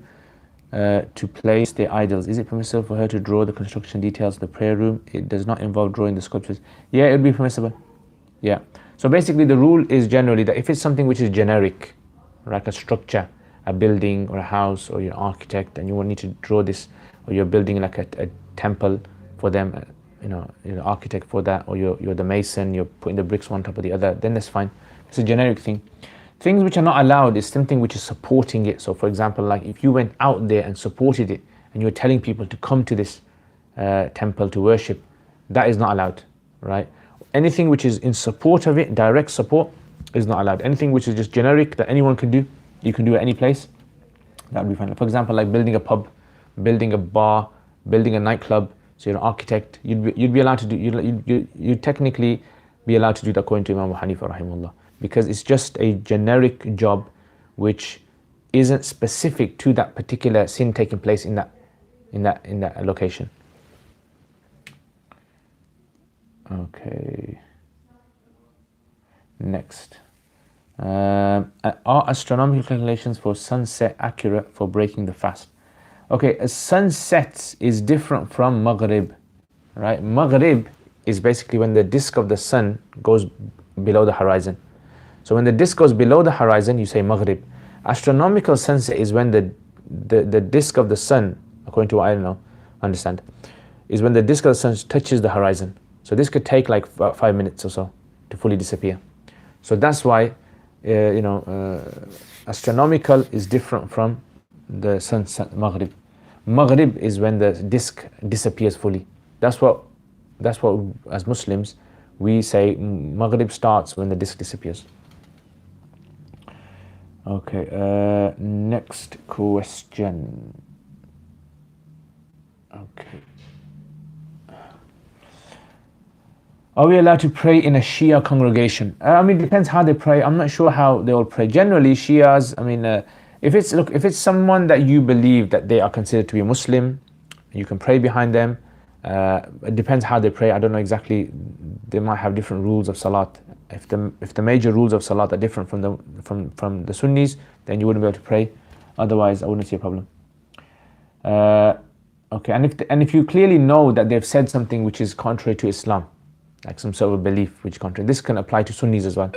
to place their idols. Is it permissible for her to draw the construction details of the prayer room? It does not involve drawing the sculptures. Yeah, it would be permissible. Yeah. So basically the rule is generally that if it's something which is generic, like a structure, a building or a house, or you're an architect and you will need to draw this, or you're building like a temple for them, you're the architect for that, or you're the mason, you're putting the bricks one top of the other, then that's fine. It's a generic thing. Things which are not allowed is something which is supporting it. So for example, like if you went out there and supported it and you were telling people to come to this temple to worship, that is not allowed, right? Anything which is in support of it, direct support, is not allowed. Anything which is just generic that anyone can do, you can do at any place, that would be fine. For example, like building a pub, building a bar, building a nightclub. So you're an architect, you'd be allowed to do, you'd technically be allowed to do that according to Imam Hanifa rahimahullah, because it's just a generic job which isn't specific to that particular sin taking place in that location. Okay. Next. Are astronomical calculations for sunset accurate for breaking the fast? Okay, a sunset is different from Maghrib, right? Maghrib is basically when the disk of the sun goes below the horizon. So when the disk goes below the horizon, you say Maghrib. Astronomical sunset is when the disk of the sun, according to what I understand, is when the disk of the sun touches the horizon. So this could take like 5 minutes or so to fully disappear. So that's why, astronomical is different from the sunset, Maghrib. Maghrib is when the disk disappears fully. That's what as Muslims we say Maghrib starts when the disk disappears. Okay, next question. Okay. Are we allowed to pray in a Shia congregation? I mean, it depends how they pray. I'm not sure how they all pray. Generally, Shias, I mean, if it's someone that you believe that they are considered to be Muslim, you can pray behind them. It depends how they pray. I don't know exactly. They might have different rules of Salat. If the major rules of Salat are different from the Sunnis, then you wouldn't be able to pray. Otherwise, I wouldn't see a problem. Okay, and if you clearly know that they've said something which is contrary to Islam, like some sort of belief which is contrary, this can apply to Sunnis as well,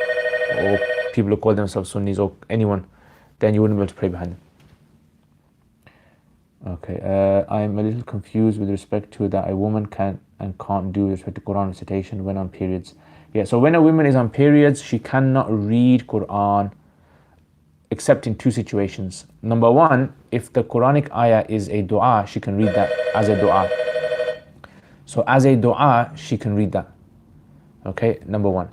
or people who call themselves Sunnis, or anyone, then you wouldn't be able to pray behind them. Okay, I'm a little confused with respect to that a woman can and can't do with respect to Quran recitation when on periods. Yeah, so when a woman is on periods, she cannot read Quran except in two situations. Number one, if the Quranic ayah is a dua, she can read that as a dua. So as a dua, she can read that. Okay, number one.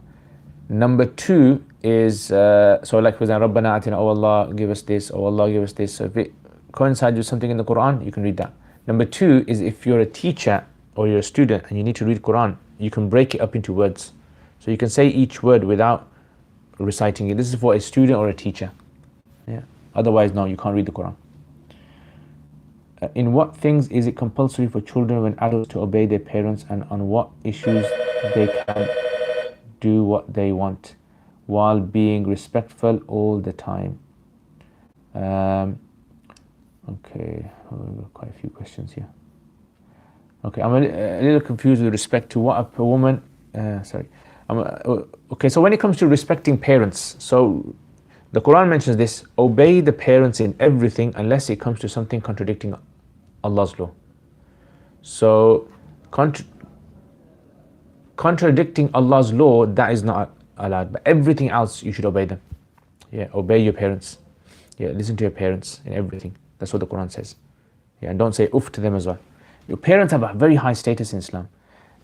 Number two is, so like for example, Rabbana atina, oh Allah, give us this, oh Allah, give us this. So if it coincides with something in the Quran, you can read that. Number two is if you're a teacher or you're a student and you need to read Quran, you can break it up into words. So you can say each word without reciting it. This is for a student or a teacher. Yeah. Otherwise, no, you can't read the Quran. In what things is it compulsory for children when adults to obey their parents, and on what issues they can do what they want while being respectful all the time? Okay, quite a few questions here. Okay, I'm a little confused with respect to what a woman, okay, so when it comes to respecting parents, so the Quran mentions this: obey the parents in everything unless it comes to something contradicting Allah's law. So contradicting Allah's law, that is not allowed, but everything else you should obey them. Yeah, obey your parents. Yeah, listen to your parents in everything. That's what the Quran says. Yeah, and don't say oof to them as well. Your parents have a very high status in Islam.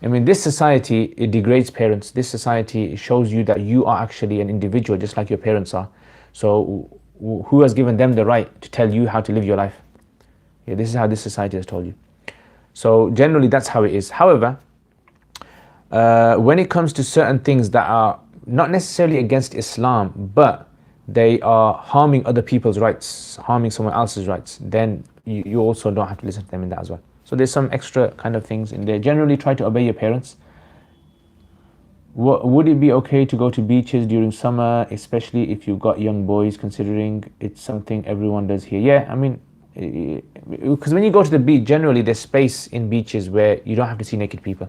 I mean, this society, it degrades parents. This society shows you that you are actually an individual, just like your parents are. So who has given them the right to tell you how to live your life? Yeah, this is how this society has told you. So generally, that's how it is. However, when it comes to certain things that are not necessarily against Islam, but they are harming other people's rights, harming someone else's rights, then you also don't have to listen to them in that as well. So there's some extra kind of things in there. Generally, try to obey your parents. Would it be okay to go to beaches during summer, especially if you've got young boys, considering it's something everyone does here? Yeah, I mean, because when you go to the beach, generally there's space in beaches where you don't have to see naked people.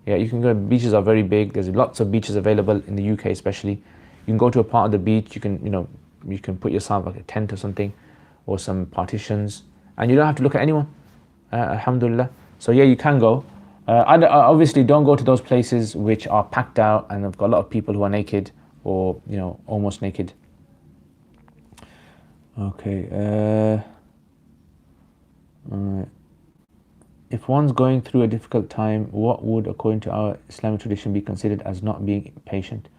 Yeah, you can go, beaches are very big. There's lots of beaches available in the UK especially. You can go to a part of the beach, you can put yourself like a tent or something, or some partitions, and you don't have to look at anyone. Alhamdulillah. So yeah, you can go. Obviously, don't go to those places which are packed out and have got a lot of people who are naked or almost naked. Okay. If one's going through a difficult time, what would, according to our Islamic tradition, be considered as not being patient?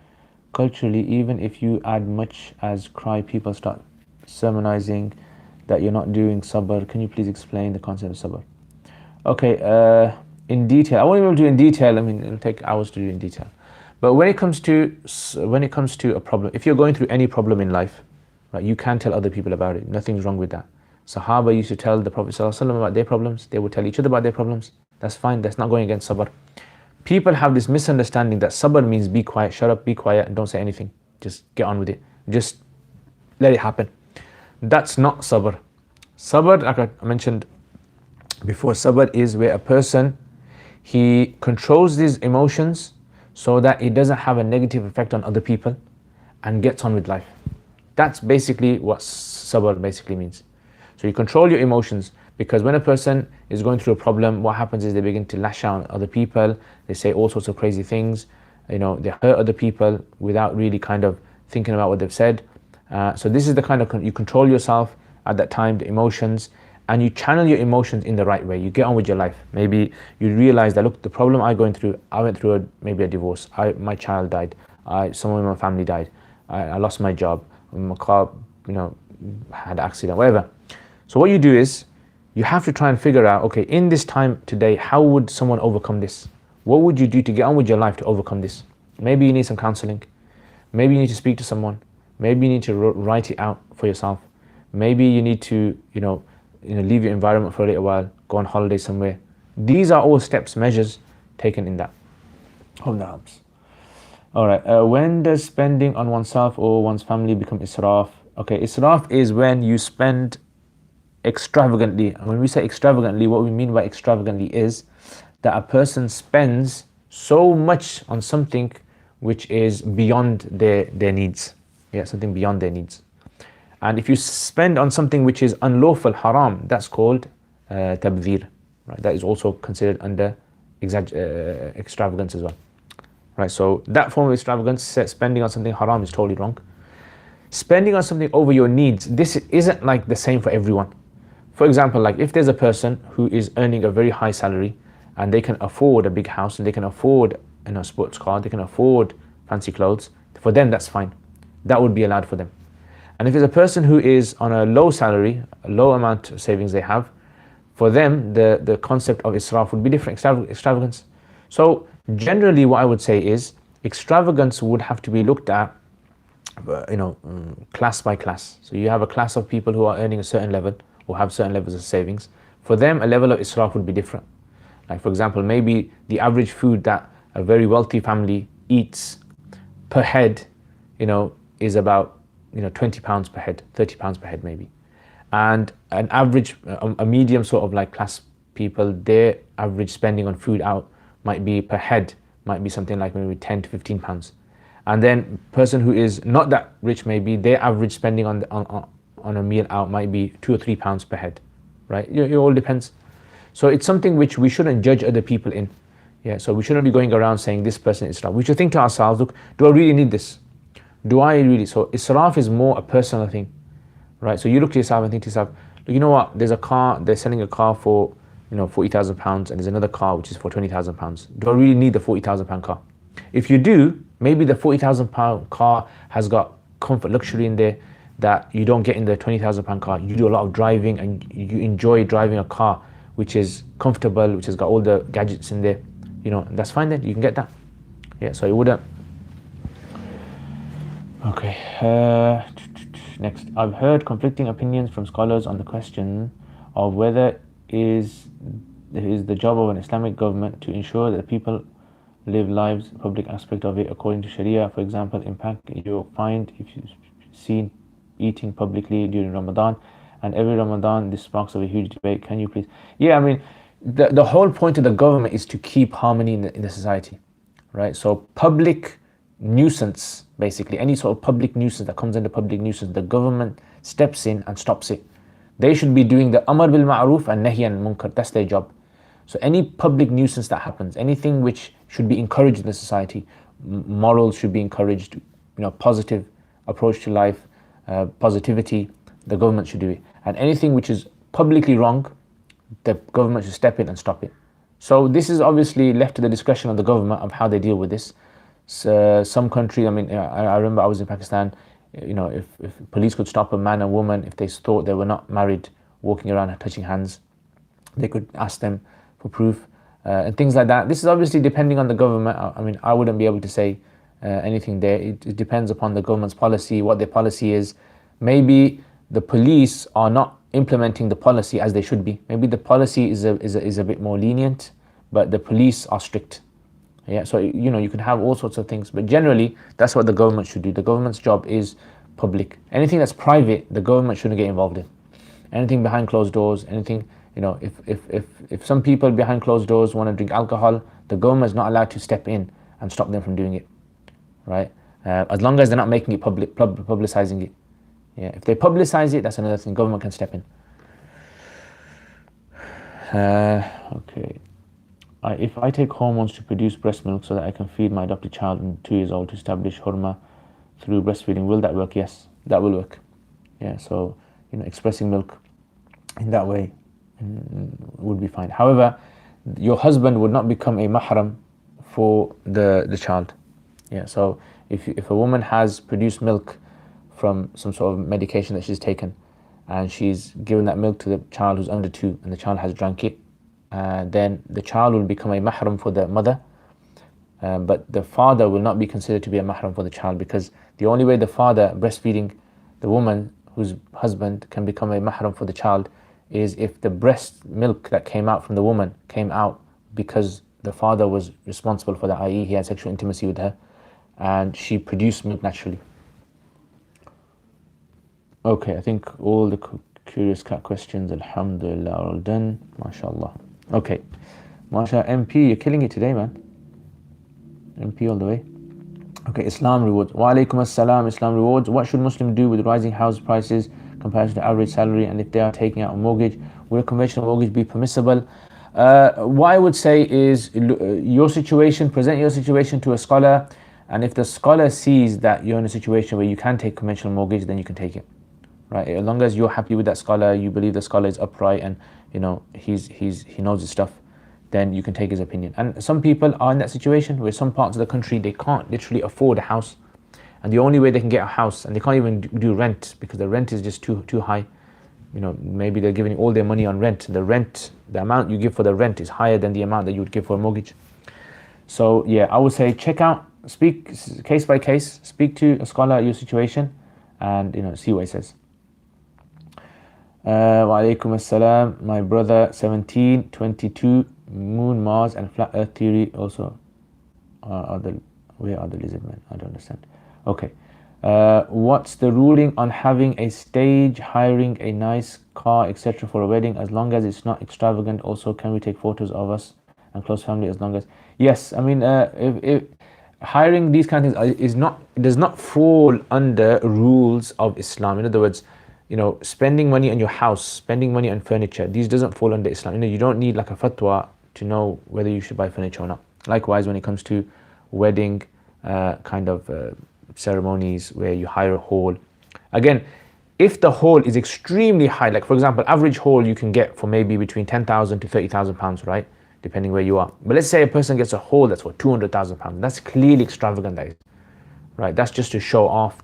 Culturally, even if you add much as cry, people start sermonizing that you're not doing sabr. Can you please explain the concept of sabr? Okay, in detail. I won't be able to do in detail. I mean, it'll take hours to do in detail. But when it comes to a problem, if you're going through any problem in life, right, you can tell other people about it. Nothing's wrong with that. Sahaba used to tell the Prophet ﷺ about their problems. They would tell each other about their problems. That's fine. That's not going against sabr. People have this misunderstanding that sabr means be quiet, shut up, be quiet, and don't say anything. Just get on with it. Just let it happen. That's not sabr. Sabr, like I mentioned before, sabr is where a person, he controls his emotions so that it doesn't have a negative effect on other people and gets on with life. That's basically what sabr basically means. So you control your emotions, because when a person is going through a problem, what happens is they begin to lash out on other people. They say all sorts of crazy things. They hurt other people without really kind of thinking about what they've said. So this is the kind of, you control yourself at that time, the emotions, and you channel your emotions in the right way. You get on with your life. Maybe you realize that, look, the problem I'm going through, I went through maybe a divorce. My child died. Someone in my family died. I lost my job. My car, had an accident, whatever. So what you do is, you have to try and figure out, okay, in this time today, how would someone overcome this? What would you do to get on with your life to overcome this? Maybe you need some counseling. Maybe you need to speak to someone. Maybe you need to write it out for yourself. Maybe you need to, leave your environment for a little while, go on holiday somewhere. These are all steps, measures taken in that. Hope that helps. All right, when does spending on oneself or one's family become israf? Okay, israf is when you spend extravagantly. And when we say extravagantly, what we mean by extravagantly is that a person spends so much on something which is beyond their needs. Yeah, something beyond their needs. And if you spend on something which is unlawful, haram, that's called tabdhir. Right? That is also considered under extravagance as well. Right? So that form of extravagance, spending on something haram, is totally wrong. Spending on something over your needs, this isn't like the same for everyone. For example, like if there's a person who is earning a very high salary and they can afford a big house and they can afford a sports car, they can afford fancy clothes, for them that's fine. That would be allowed for them. And if it's a person who is on a low salary, a low amount of savings they have, for them the concept of israf would be different, extravagance. So generally what I would say is extravagance would have to be looked at class by class. So you have a class of people who are earning a certain level or have certain levels of savings. For them, a level of israf would be different. Like for example, maybe the average food that a very wealthy family eats per head, is about 20 pounds per head, 30 pounds per head maybe. And an average, a medium sort of like class people, their average spending on food out might be per head, might be something like maybe 10 to 15 pounds. And then person who is not that rich, maybe their average spending on a meal out might be 2 or 3 pounds per head, right? It all depends. So it's something which we shouldn't judge other people in. Yeah, so we shouldn't be going around saying this person is israf. We should think to ourselves, look, do I really need this? Do I really? So israf is more a personal thing, right? So you look to yourself and think to yourself, look, you know what? There's a car, they're selling a car for, 40,000 pounds, and there's another car which is for 20,000 pounds. Do I really need the 40,000 pound car? If you do, maybe the 40,000 pound car has got comfort, luxury in there that you don't get in the 20,000 pound car. You do a lot of driving and you enjoy driving a car which is comfortable, which has got all the gadgets in there, that's fine then, you can get that. Yeah, so it wouldn't. Okay, next. I've heard conflicting opinions from scholars on the question of whether it is the job of an Islamic government to ensure that people live lives, the public aspect of it according to Sharia. For example, impact you'll find if you've seen eating publicly during Ramadan, and every Ramadan this sparks of a huge debate. Can you please? Yeah, I mean, the whole point of the government is to keep harmony in the society, right? So public nuisance, basically any sort of public nuisance that comes under public nuisance, the government steps in and stops it. They should be doing the amar bil ma'ruf and nahy anil munkar. That's their job. So any public nuisance that happens, anything which should be encouraged in the society, morals should be encouraged, positive approach to life, positivity, the government should do it. And anything which is publicly wrong, the government should step in and stop it. So this is obviously left to the discretion of the government of how they deal with this. So some countries, I remember I was in Pakistan, if police could stop a man and woman, if they thought they were not married, walking around and touching hands, they could ask them for proof, and things like that. This is obviously depending on the government. I wouldn't be able to say anything there. It depends upon the government's policy, what their policy is. Maybe the police are not implementing the policy as they should be. Maybe the policy is a bit more lenient, but the police are strict. Yeah, so you can have all sorts of things, but generally that's what the government should do. The government's job is public. Anything that's private, the government shouldn't get involved in. Anything behind closed doors, anything, if some people behind closed doors want to drink alcohol, the government is not allowed to step in and stop them from doing it, right? As long as they're not making it publicizing it. Yeah, if they publicize it, that's another thing. Government can step in. Okay. If I take hormones to produce breast milk so that I can feed my adopted child in 2 years old to establish hurma through breastfeeding, will that work? Yes, that will work. Yeah, so expressing milk in that way would be fine. However, your husband would not become a mahram for the child. Yeah, so if a woman has produced milk from some sort of medication that she's taken, and she's given that milk to the child who's under 2, and the child has drank it, then the child will become a mahram for the mother, but the father will not be considered to be a mahram for the child, because the only way the father breastfeeding the woman whose husband can become a mahram for the child is if the breast milk that came out from the woman came out because the father was responsible for that, i.e. he had sexual intimacy with her and she produced milk naturally. Okay, I think all the curious cat questions, alhamdulillah, are all done. MashaAllah. Okay, Masha MP, you're killing it today, man. MP all the way. Okay, Islam rewards. Wa alaikum assalam, Islam rewards. What should Muslims do with rising house prices compared to the average salary, and if they are taking out a mortgage, will a conventional mortgage be permissible? What I would say is your situation, present your situation to a scholar, and if the scholar sees that you're in a situation where you can take conventional mortgage, then you can take it. Right? As long as you're happy with that scholar, you believe the scholar is upright and he knows his stuff, then you can take his opinion. And some people are in that situation where some parts of the country they can't literally afford a house, and the only way they can get a house, and they can't even do rent because the rent is just too high. Maybe they're giving all their money on rent. The amount you give for the rent is higher than the amount that you would give for a mortgage. So yeah, I would say check out, speak case by case, speak to a scholar your situation, and see what he says. Wa alaikum assalam. My brother 17, 22, Moon, Mars and flat earth theory also where are the lizard men? I don't understand. Okay. What's the ruling on having a stage, hiring a nice car, etc. for a wedding, as long as it's not extravagant? Also, can we take photos of us and close family as long as... Yes, I mean, if hiring these kind of things does not fall under rules of Islam. In other words, spending money on your house, spending money on furniture, these doesn't fall under Islam. You don't need like a fatwa to know whether you should buy furniture or not. Likewise, when it comes to wedding ceremonies where you hire a hall, again, if the hall is extremely high, like for example, average hall you can get for maybe between 10,000 to 30,000 pounds, right? Depending where you are. But let's say a person gets a hall that's for 200,000 pounds. That's clearly extravagant, that is, right? That's just to show off.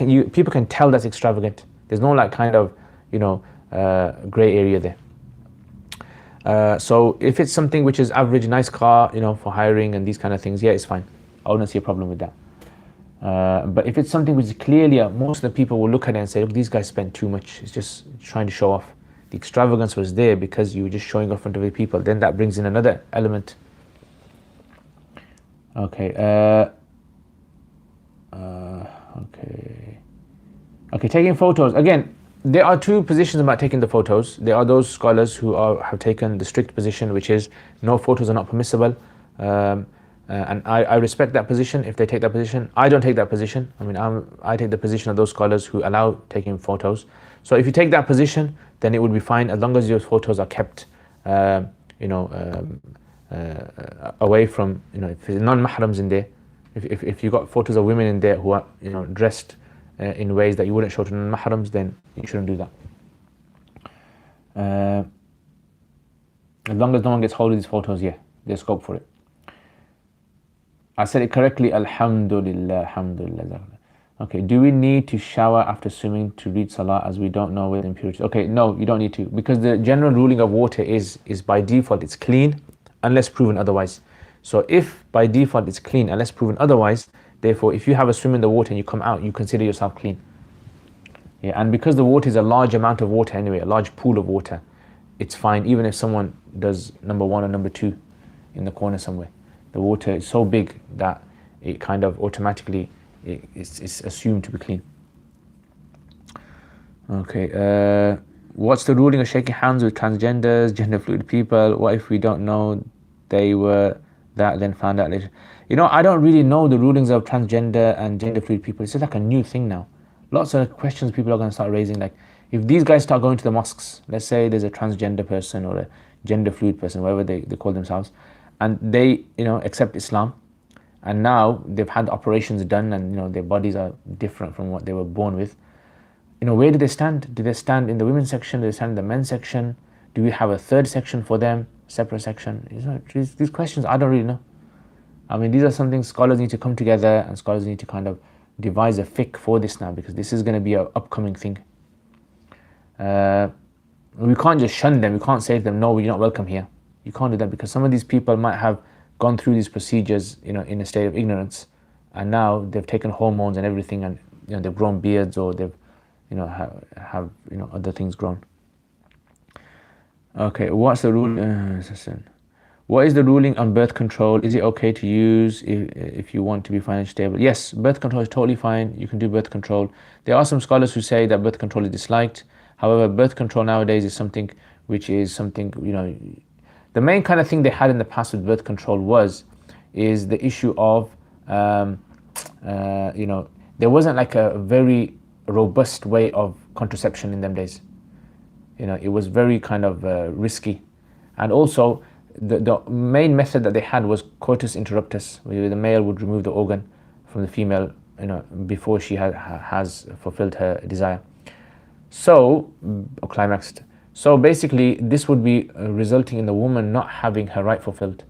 People can tell that's extravagant. There's no gray area there. So if it's something which is average, nice car, for hiring and these kind of things, yeah, it's fine. I wouldn't see a problem with that. But if it's something which is clearly, most of the people will look at it and say, look, these guys spend too much. It's just trying to show off. The extravagance was there because you were just showing off in front of the people. Then that brings in another element. Okay. Okay, taking photos. Again, there are two positions about taking the photos. There are those scholars who have taken the strict position, which is no photos are not permissible. And I respect that position if they take that position. I don't take that position. I mean, I take the position of those scholars who allow taking photos. So if you take that position, then it would be fine as long as your photos are kept, away from, if there's non-mahrams in there. If you got photos of women in there who are, dressed in ways that you wouldn't show to non-mahrams, then you shouldn't do that. As long as no one gets hold of these photos, yeah, there's scope for it. I said it correctly, alhamdulillah, alhamdulillah. Okay, do we need to shower after swimming to read salah as we don't know where the impurities? Okay, no, you don't need to, because the general ruling of water is by default it's clean unless proven otherwise. So if by default it's clean unless proven otherwise, therefore if you have a swim in the water and you come out, you consider yourself clean. Yeah, and because the water is a large amount of water anyway, a large pool of water, it's fine even if someone does number 1 or number 2 in the corner somewhere. The water is so big that it kind of automatically it's assumed to be clean. Okay, what's the ruling of shaking hands with transgenders, gender fluid people? What if we don't know they were that, then found out later? I don't really know the rulings of transgender and gender fluid people. It's just like a new thing now. lots of questions people are going to start raising. Like, if these guys start going to the mosques, let's say there's a transgender person or a gender fluid person, whatever they call themselves, and they, accept Islam, and now they've had operations done, and their bodies are different from what they were born with. Where do they stand? Do they stand in the women's section? Do they stand in the men's section? Do we have a third section for them, separate section? These questions, I don't really know. I mean, these are something scholars need to come together, and scholars need to kind of devise a fiqh for this now, because this is going to be an upcoming thing. We can't just shun them. We can't say to them, no, you're not welcome here. You can't do that, because some of these people might have gone through these procedures, in a state of ignorance, and now they've taken hormones and everything, and they've grown beards, or they've have other things grown. Okay, what's the rule? What is the ruling on birth control? Is it okay to use if you want to be financially stable? Yes, birth control is totally fine. You can do birth control. There are some scholars who say that birth control is disliked. However, birth control nowadays is something which is something, the main kind of thing they had in the past with birth control is the issue of, there wasn't like a very robust way of contraception in them days. It was very kind of risky. And also, the main method that they had was coitus interruptus, where the male would remove the organ from the female, before she has fulfilled her desire. So, or climaxed. So basically, this would be resulting in the woman not having her right fulfilled.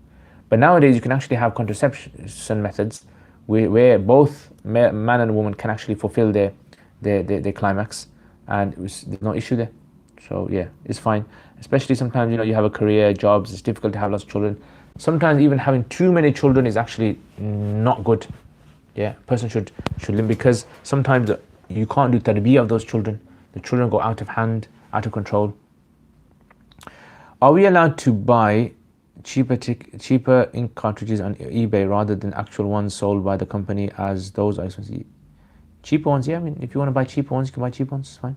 But nowadays, you can actually have contraception methods where both man and woman can actually fulfill their climax, and there's no issue there. So yeah, it's fine. Especially sometimes, you have a career, jobs, it's difficult to have lots of children. Sometimes even having too many children is actually not good. Yeah, a person should limit, because sometimes you can't do tarbiyah of those children. The children go out of hand, out of control. Are we allowed to buy cheaper ink cartridges on eBay rather than actual ones sold by the company, as those are expensive? Cheaper ones, yeah. I mean, if you want to buy cheaper ones, you can buy cheaper ones. It's fine.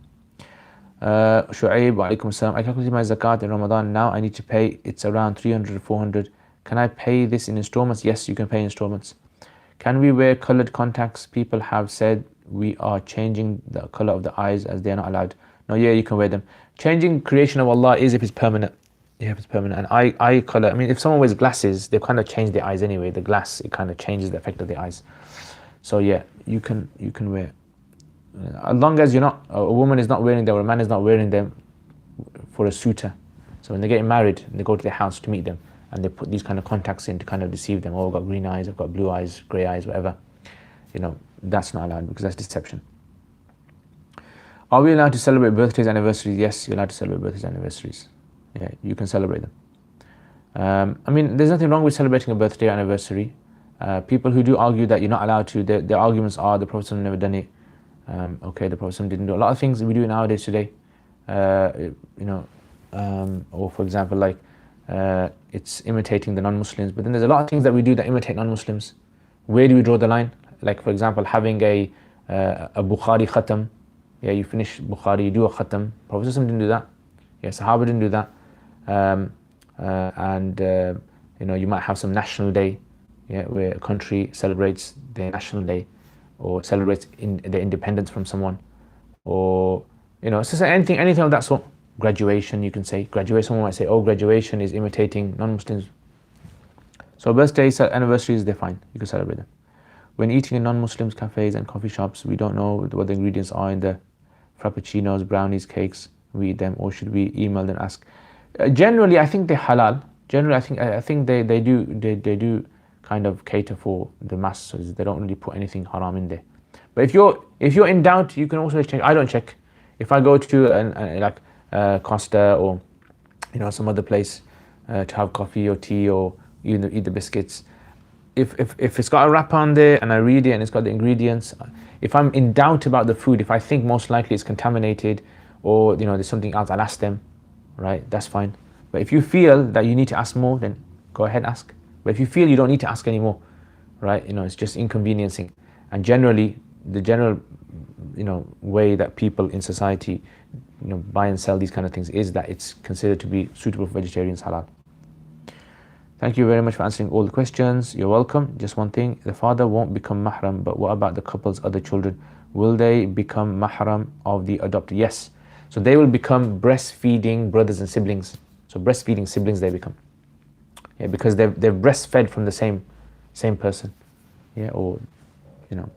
Shu'aib, wa alaikum assalam. I calculated my zakat in Ramadan. Now I need to pay. It's around 300 or 400. Can I pay this in installments? Yes, you can pay in installments. Can we wear colored contacts? People have said we are changing the color of the eyes, as they are not allowed. No, yeah, you can wear them. Changing creation of Allah is if it's permanent. Yeah, if it's permanent. And eye color, I mean, if someone wears glasses, they've kind of changed their eyes anyway. The glass, it kind of changes the effect of the eyes. So yeah, you can wear. As long as a woman is not wearing them, or a man is not wearing them for a suitor. So when they're getting married, they go to their house to meet them, and they put these kind of contacts in to kind of deceive them. Oh, I've got green eyes, I've got blue eyes, grey eyes, whatever. That's not allowed, because that's deception. Are we allowed to celebrate birthdays, anniversaries? Yes, you're allowed to celebrate birthdays, anniversaries. Yeah, you can celebrate them. I mean, there's nothing wrong with celebrating a birthday or anniversary. People who do argue that you're not allowed to, their arguments are the Prophet never done it. Okay, the Prophet didn't do a lot of things that we do nowadays today. Or for example, like it's imitating the non-Muslims. But then there's a lot of things that we do that imitate non-Muslims. Where do we draw the line? Like for example, having a Bukhari khatam. Yeah, you finish Bukhari, you do a khatam. Prophet didn't do that. Yeah, Sahaba didn't do that. You might have some national day, yeah, where a country celebrates their national day, or celebrates their independence from someone, or it's just anything of that sort. Graduation, you can say graduation. Someone might say, oh, graduation is imitating non-Muslims. So birthdays, anniversaries, they're fine. You can celebrate them. When eating in non-Muslims cafes and coffee shops, we don't know what the ingredients are in the frappuccinos, brownies, cakes. We eat them, or should we email them and ask? Generally, I think they're halal. Generally, I think they do kind of cater for the masses. They don't really put anything haram in there. But if you're in doubt, you can also check. I don't check. If I go to Costa or some other place to have coffee or tea or even eat the biscuits, if it's got a wrapper on there and I read it and it's got the ingredients, if I'm in doubt about the food, if I think most likely it's contaminated or there's something else, I'll ask them, right? That's fine. But if you feel that you need to ask more, then go ahead and ask. But if you feel you don't need to ask anymore, right? It's just inconveniencing. And generally, the general way that people in society buy and sell these kind of things is that it's considered to be suitable for vegetarians, halal. Thank you very much for answering all the questions. You're welcome. Just one thing, the father won't become mahram, but what about the couple's other children? will they become mahram of the adopted? Yes. So they will become breastfeeding brothers and siblings. So breastfeeding siblings they become. Yeah, because they're breastfed from the same person. Yeah, or you know.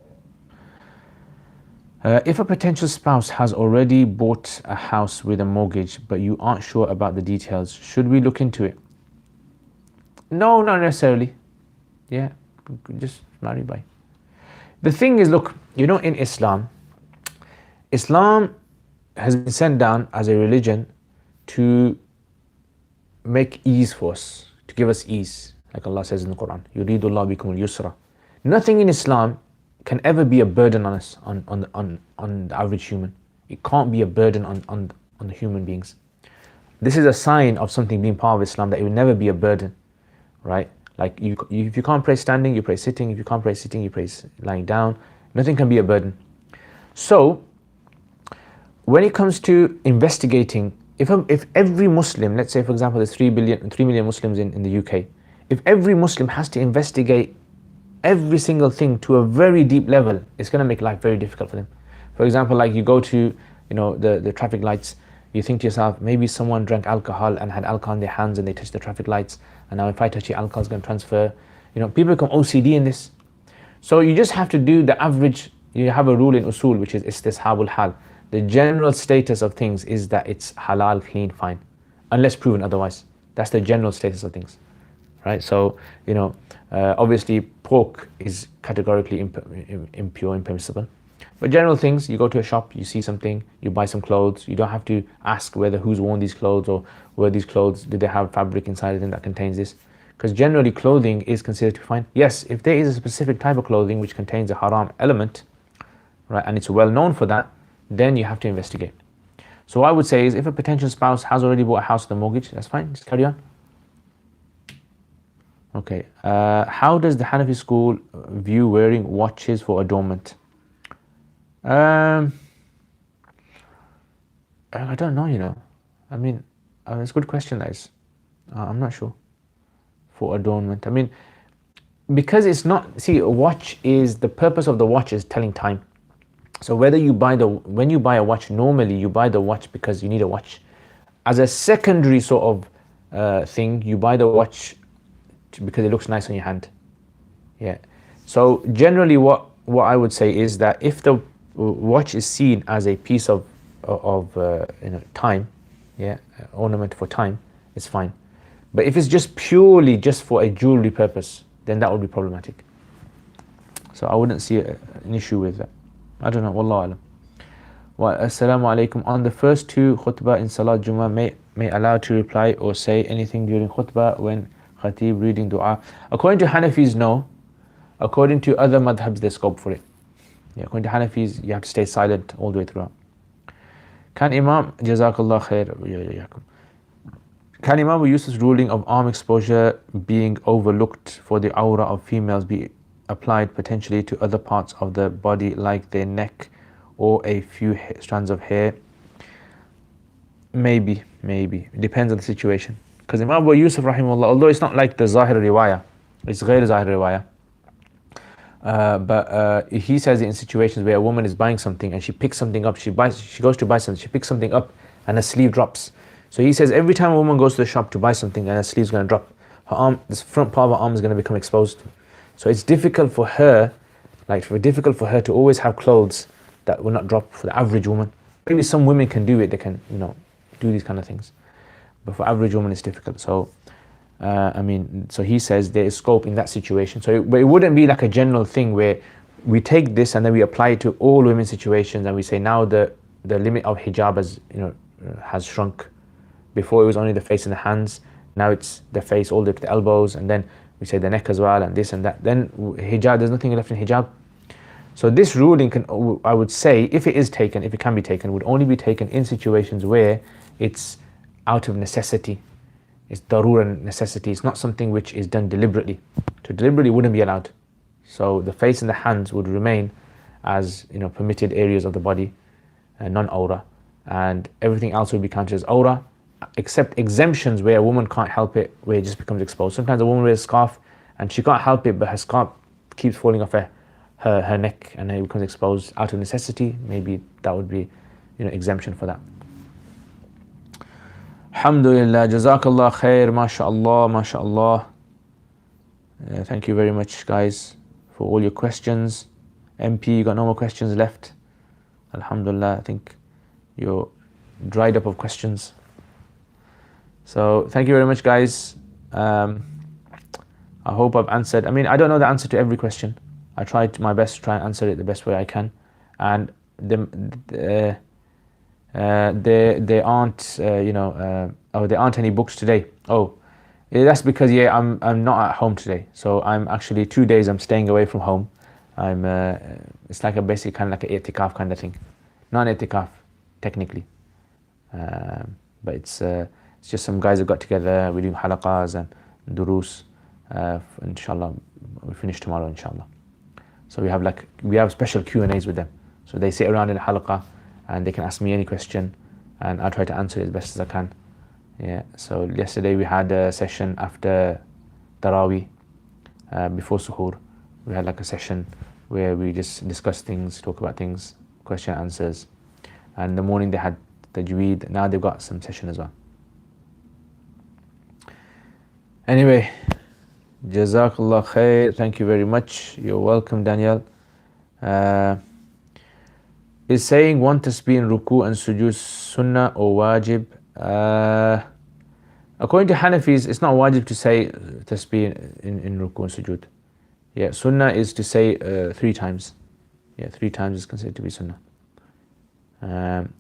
If a potential spouse has already bought a house with a mortgage, but you aren't sure about the details, should we look into it? No, not necessarily. Yeah, just marry by. The thing is, look, in Islam has been sent down as a religion to make ease for us, to give us ease, like Allah says in the Quran, يُرِيدُ اللَّهُ بِكُمُ الْيُسْرَ. Nothing in Islam can ever be a burden on us, on the average human. It can't be a burden on the human beings. This is a sign of something being part of Islam, that it will never be a burden, right? Like if you can't pray standing, you pray sitting. If you can't pray sitting, you pray lying down. Nothing can be a burden. So when it comes to investigating, if every Muslim, let's say for example there's 3 million Muslims in the UK, if every Muslim has to investigate every single thing to a very deep level, it's going to make life very difficult for them. For example, like you go to the traffic lights, you think to yourself, maybe someone drank alcohol and had alcohol in their hands and they touched the traffic lights, and now if I touch the alcohol, it's going to transfer. People become OCD in this. So you just have to do the average. You have a rule in usul, which is istishabul hal. The general status of things is that it's halal, clean, fine, unless proven otherwise. That's the general status of things, right? So obviously pork is categorically impure, impermissible. But general things, you go to a shop, you see something, you buy some clothes. You don't have to ask who's worn these clothes, or were these clothes, do they have fabric inside of them that contains this? Because generally clothing is considered to be fine. Yes, if there is a specific type of clothing which contains a haram element, right, and it's well known for that, then you have to investigate. So what I would say is, if a potential spouse has already bought a house with a mortgage, that's fine, just carry on. Okay, how does the Hanafi school view wearing watches for adornment? I don't know, I mean, it's a good question, that is. I'm not sure. For adornment, I mean, because it's not, see, a watch is, the purpose of the watch is telling time. So when you buy a watch, normally you buy the watch because you need a watch. As a secondary sort of thing, you buy the watch because it looks nice on your hand. Yeah. So generally what I would say is that if the watch is seen as a piece of time, yeah, ornament for time, it's fine. But if it's just purely just for a jewelry purpose, then that would be problematic. So I wouldn't see an issue with that. I don't know, wallahu alam. Well, assalamu alaikum. On the first two khutbah in Salat Jummah, may allow to reply or say anything during khutbah when khatib reading dua? According to Hanafis, no. According to other madhabs, there's scope for it. Yeah, according to Hanafis, you have to stay silent all the way throughout. Can Jazakallah khair. Can Imam Yusuf's ruling of arm exposure being overlooked for the aura of females be applied potentially to other parts of the body, like their neck or a few strands of hair? Maybe. It depends on the situation. Because Imam Abu Yusuf rahimahullah, although it's not like the Zahir riwayah, it's Ghair Zahir riwayah, but he says it in situations where a woman is buying something and she picks something up, she goes to buy something, she picks something up and her sleeve drops. So he says every time a woman goes to the shop to buy something and her sleeve's going to drop, her arm, this front part of her arm is going to become exposed. So it's difficult for her, to always have clothes that will not drop for the average woman. Maybe some women can do it, they can, do these kind of things. But for average woman, it's difficult. So, so he says there is scope in that situation. So but it wouldn't be like a general thing where we take this and then we apply it to all women's situations and we say now the limit of hijab has shrunk. Before it was only the face and the hands. Now it's the face all the way to the elbows, and then we say the neck as well, and this and that. Then hijab, there's nothing left in hijab. So this ruling I would say, if it can be taken, would only be taken in situations where it's out of necessity. It's darura necessity. It's not something which is done deliberately. So deliberately wouldn't be allowed. So the face and the hands would remain as permitted areas of the body, non-aura, and everything else would be counted as aura, except exemptions where a woman can't help it, where it just becomes exposed. Sometimes a woman wears a scarf and she can't help it, but her scarf keeps falling off her her neck and it becomes exposed out of necessity, maybe that would be, exemption for that. Alhamdulillah, Jazakallah khair, mashallah, mashallah. Thank you very much, guys, for all your questions. MP, you got no more questions left? Alhamdulillah, I think you're dried up of questions. So thank you very much, guys. I hope I've answered. I mean, I don't know the answer to every question. I tried my best to try and answer it the best way I can. And there aren't, there aren't any books today. Oh, that's because I'm not at home today. So I'm actually 2 days I'm staying away from home. It's like a basic kind of like an i'tikaf kind of thing. Not an i'tikaf, technically. But it's just some guys who got together. We're doing halaqas and durus. Inshallah, we finish tomorrow, inshallah. So we have special Q&As with them. So they sit around in a halaqa and they can ask me any question and I'll try to answer it as best as I can. Yeah. So yesterday we had a session after Taraweeh, before suhoor. We had like a session where we just discuss things, talk about things, question answers. And in the morning they had tajweed. Now they've got some session as well. Anyway, Jazakallah khair. Thank you very much. You're welcome, Daniel. Is saying one tasbih in ruku and sujood sunnah or wajib? According to Hanafis, it's not wajib to say tasbih in ruku and sujood. Yeah, sunnah is to say 3 times. Yeah, 3 times is considered to be sunnah.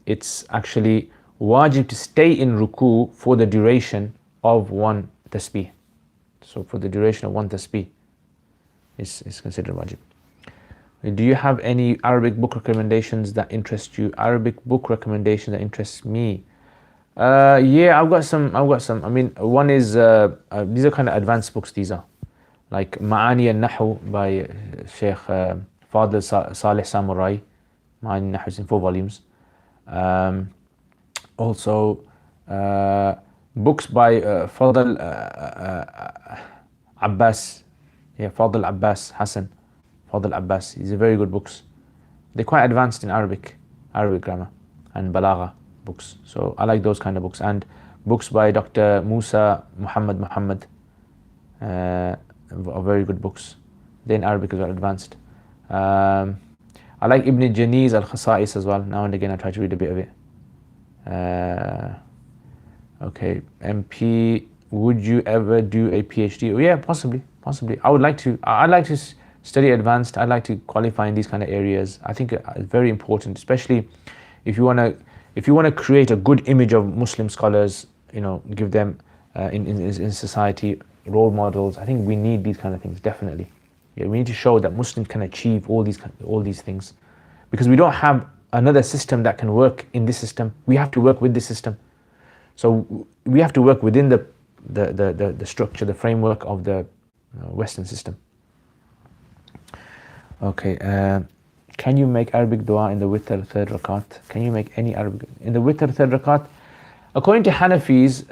It's actually wajib to stay in ruku for the duration of one tasbih. So for the duration of one tasbih is considered wajib. Do you have any Arabic book recommendations that interest you? Arabic book recommendation that interests me? Yeah, I've got some. I mean, one is these are kind of advanced books. These are like Ma'ani al-Nahu by Sheikh Fadl Saleh Samurai. Ma'ani al-Nahu is in 4 volumes. Also, books by Fadl Abbas. Yeah, Fadl Abbas Hassan. Fadl Abbas. These are very good books. They're quite advanced in Arabic grammar and balagha books. So I like those kind of books. And books by Dr. Musa Muhammad. Are very good books. They're in Arabic as well, advanced. I like Ibn Janiz al-Khasa'is as well. Now and again I try to read a bit of it. Okay, MP, would you ever do a PhD? Oh, yeah, possibly. I'd like to study advanced. I'd like to qualify in these kind of areas. I think it's very important, especially if you want to create a good image of Muslim scholars. Give them in society role models. I think we need these kind of things, definitely. Yeah, we need to show that Muslims can achieve all these things, because we don't have another system that can work in this system. We have to work with this system. So we have to work within the structure, the framework of the Western system. Okay, can you make Arabic dua in the witr 3rd rakat? Can you make any Arabic in the witr 3rd rakat? According to Hanafis,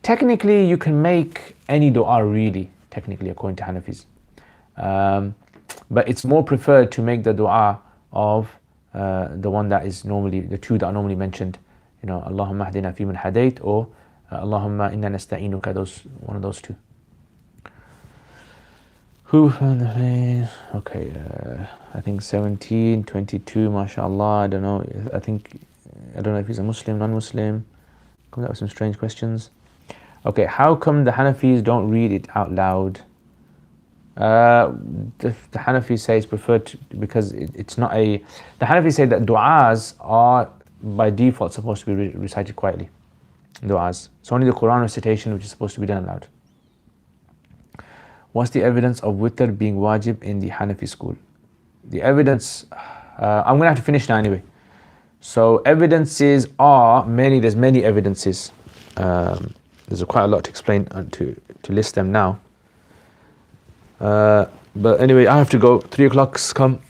technically you can make any dua really, technically according to Hanafis. But it's more preferred to make the dua of the one that is normally, the 2 that are normally mentioned. Allahumma ahdina fi man hadayt, or Allahumma inna nasta'inuka, one of those 2. Who found the place? Okay, I think 17, 22, mashallah. I don't know if he's a Muslim, non-Muslim. Comes out with some strange questions. Okay, how come the Hanafis don't read it out loud? The Hanafis say it's preferred because it's not a... The Hanafis say that du'as are by default supposed to be recited quietly. Du'as. It's only the Quran recitation which is supposed to be done aloud. What's the evidence of witr being wajib in the Hanafi school? The evidence, I'm going to have to finish now anyway. So evidences are many, there's many evidences. There's quite a lot to explain and to list them now. But anyway, I have to go, 3 o'clock's come.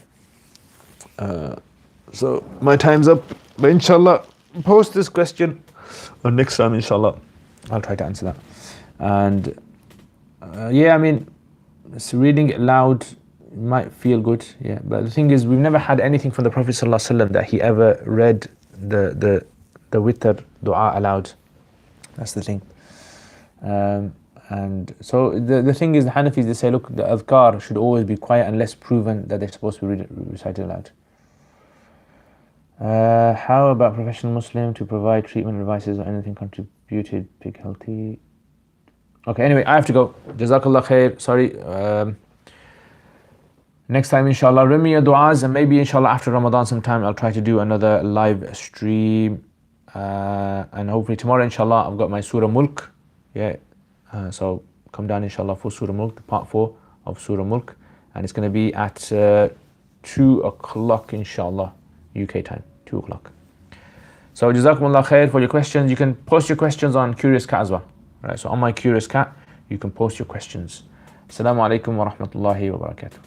So my time's up. But inshallah, post this question. Or next time, inshallah, I'll try to answer that. And yeah, I mean, so reading it loud, might feel good, yeah. But the thing is, we've never had anything from the Prophet ﷺ that he ever read the witr dua aloud. That's the thing. And so the thing is, the Hanafis, they say, look, the adhkar should always be quiet unless proven that they're supposed to be recited aloud. How about professional Muslim to provide treatment advices or anything contributed pig healthy? Okay, anyway, I have to go. Jazakallah khair. Sorry. Next time, inshallah, remember your du'as, and maybe inshallah after Ramadan sometime I'll try to do another live stream. And hopefully tomorrow, inshallah, I've got my Surah Mulk. Yeah. So come down, inshallah, for Surah Mulk, the part 4 of Surah Mulk. And it's going to be at 2 o'clock, inshallah, UK time, 2 o'clock. So Jazakumullah khair for your questions. You can post your questions on Curious Cat as well. Right, so on my Curious Cat, you can post your questions. Assalamu alaikum wa rahmatullahi wa barakatuh.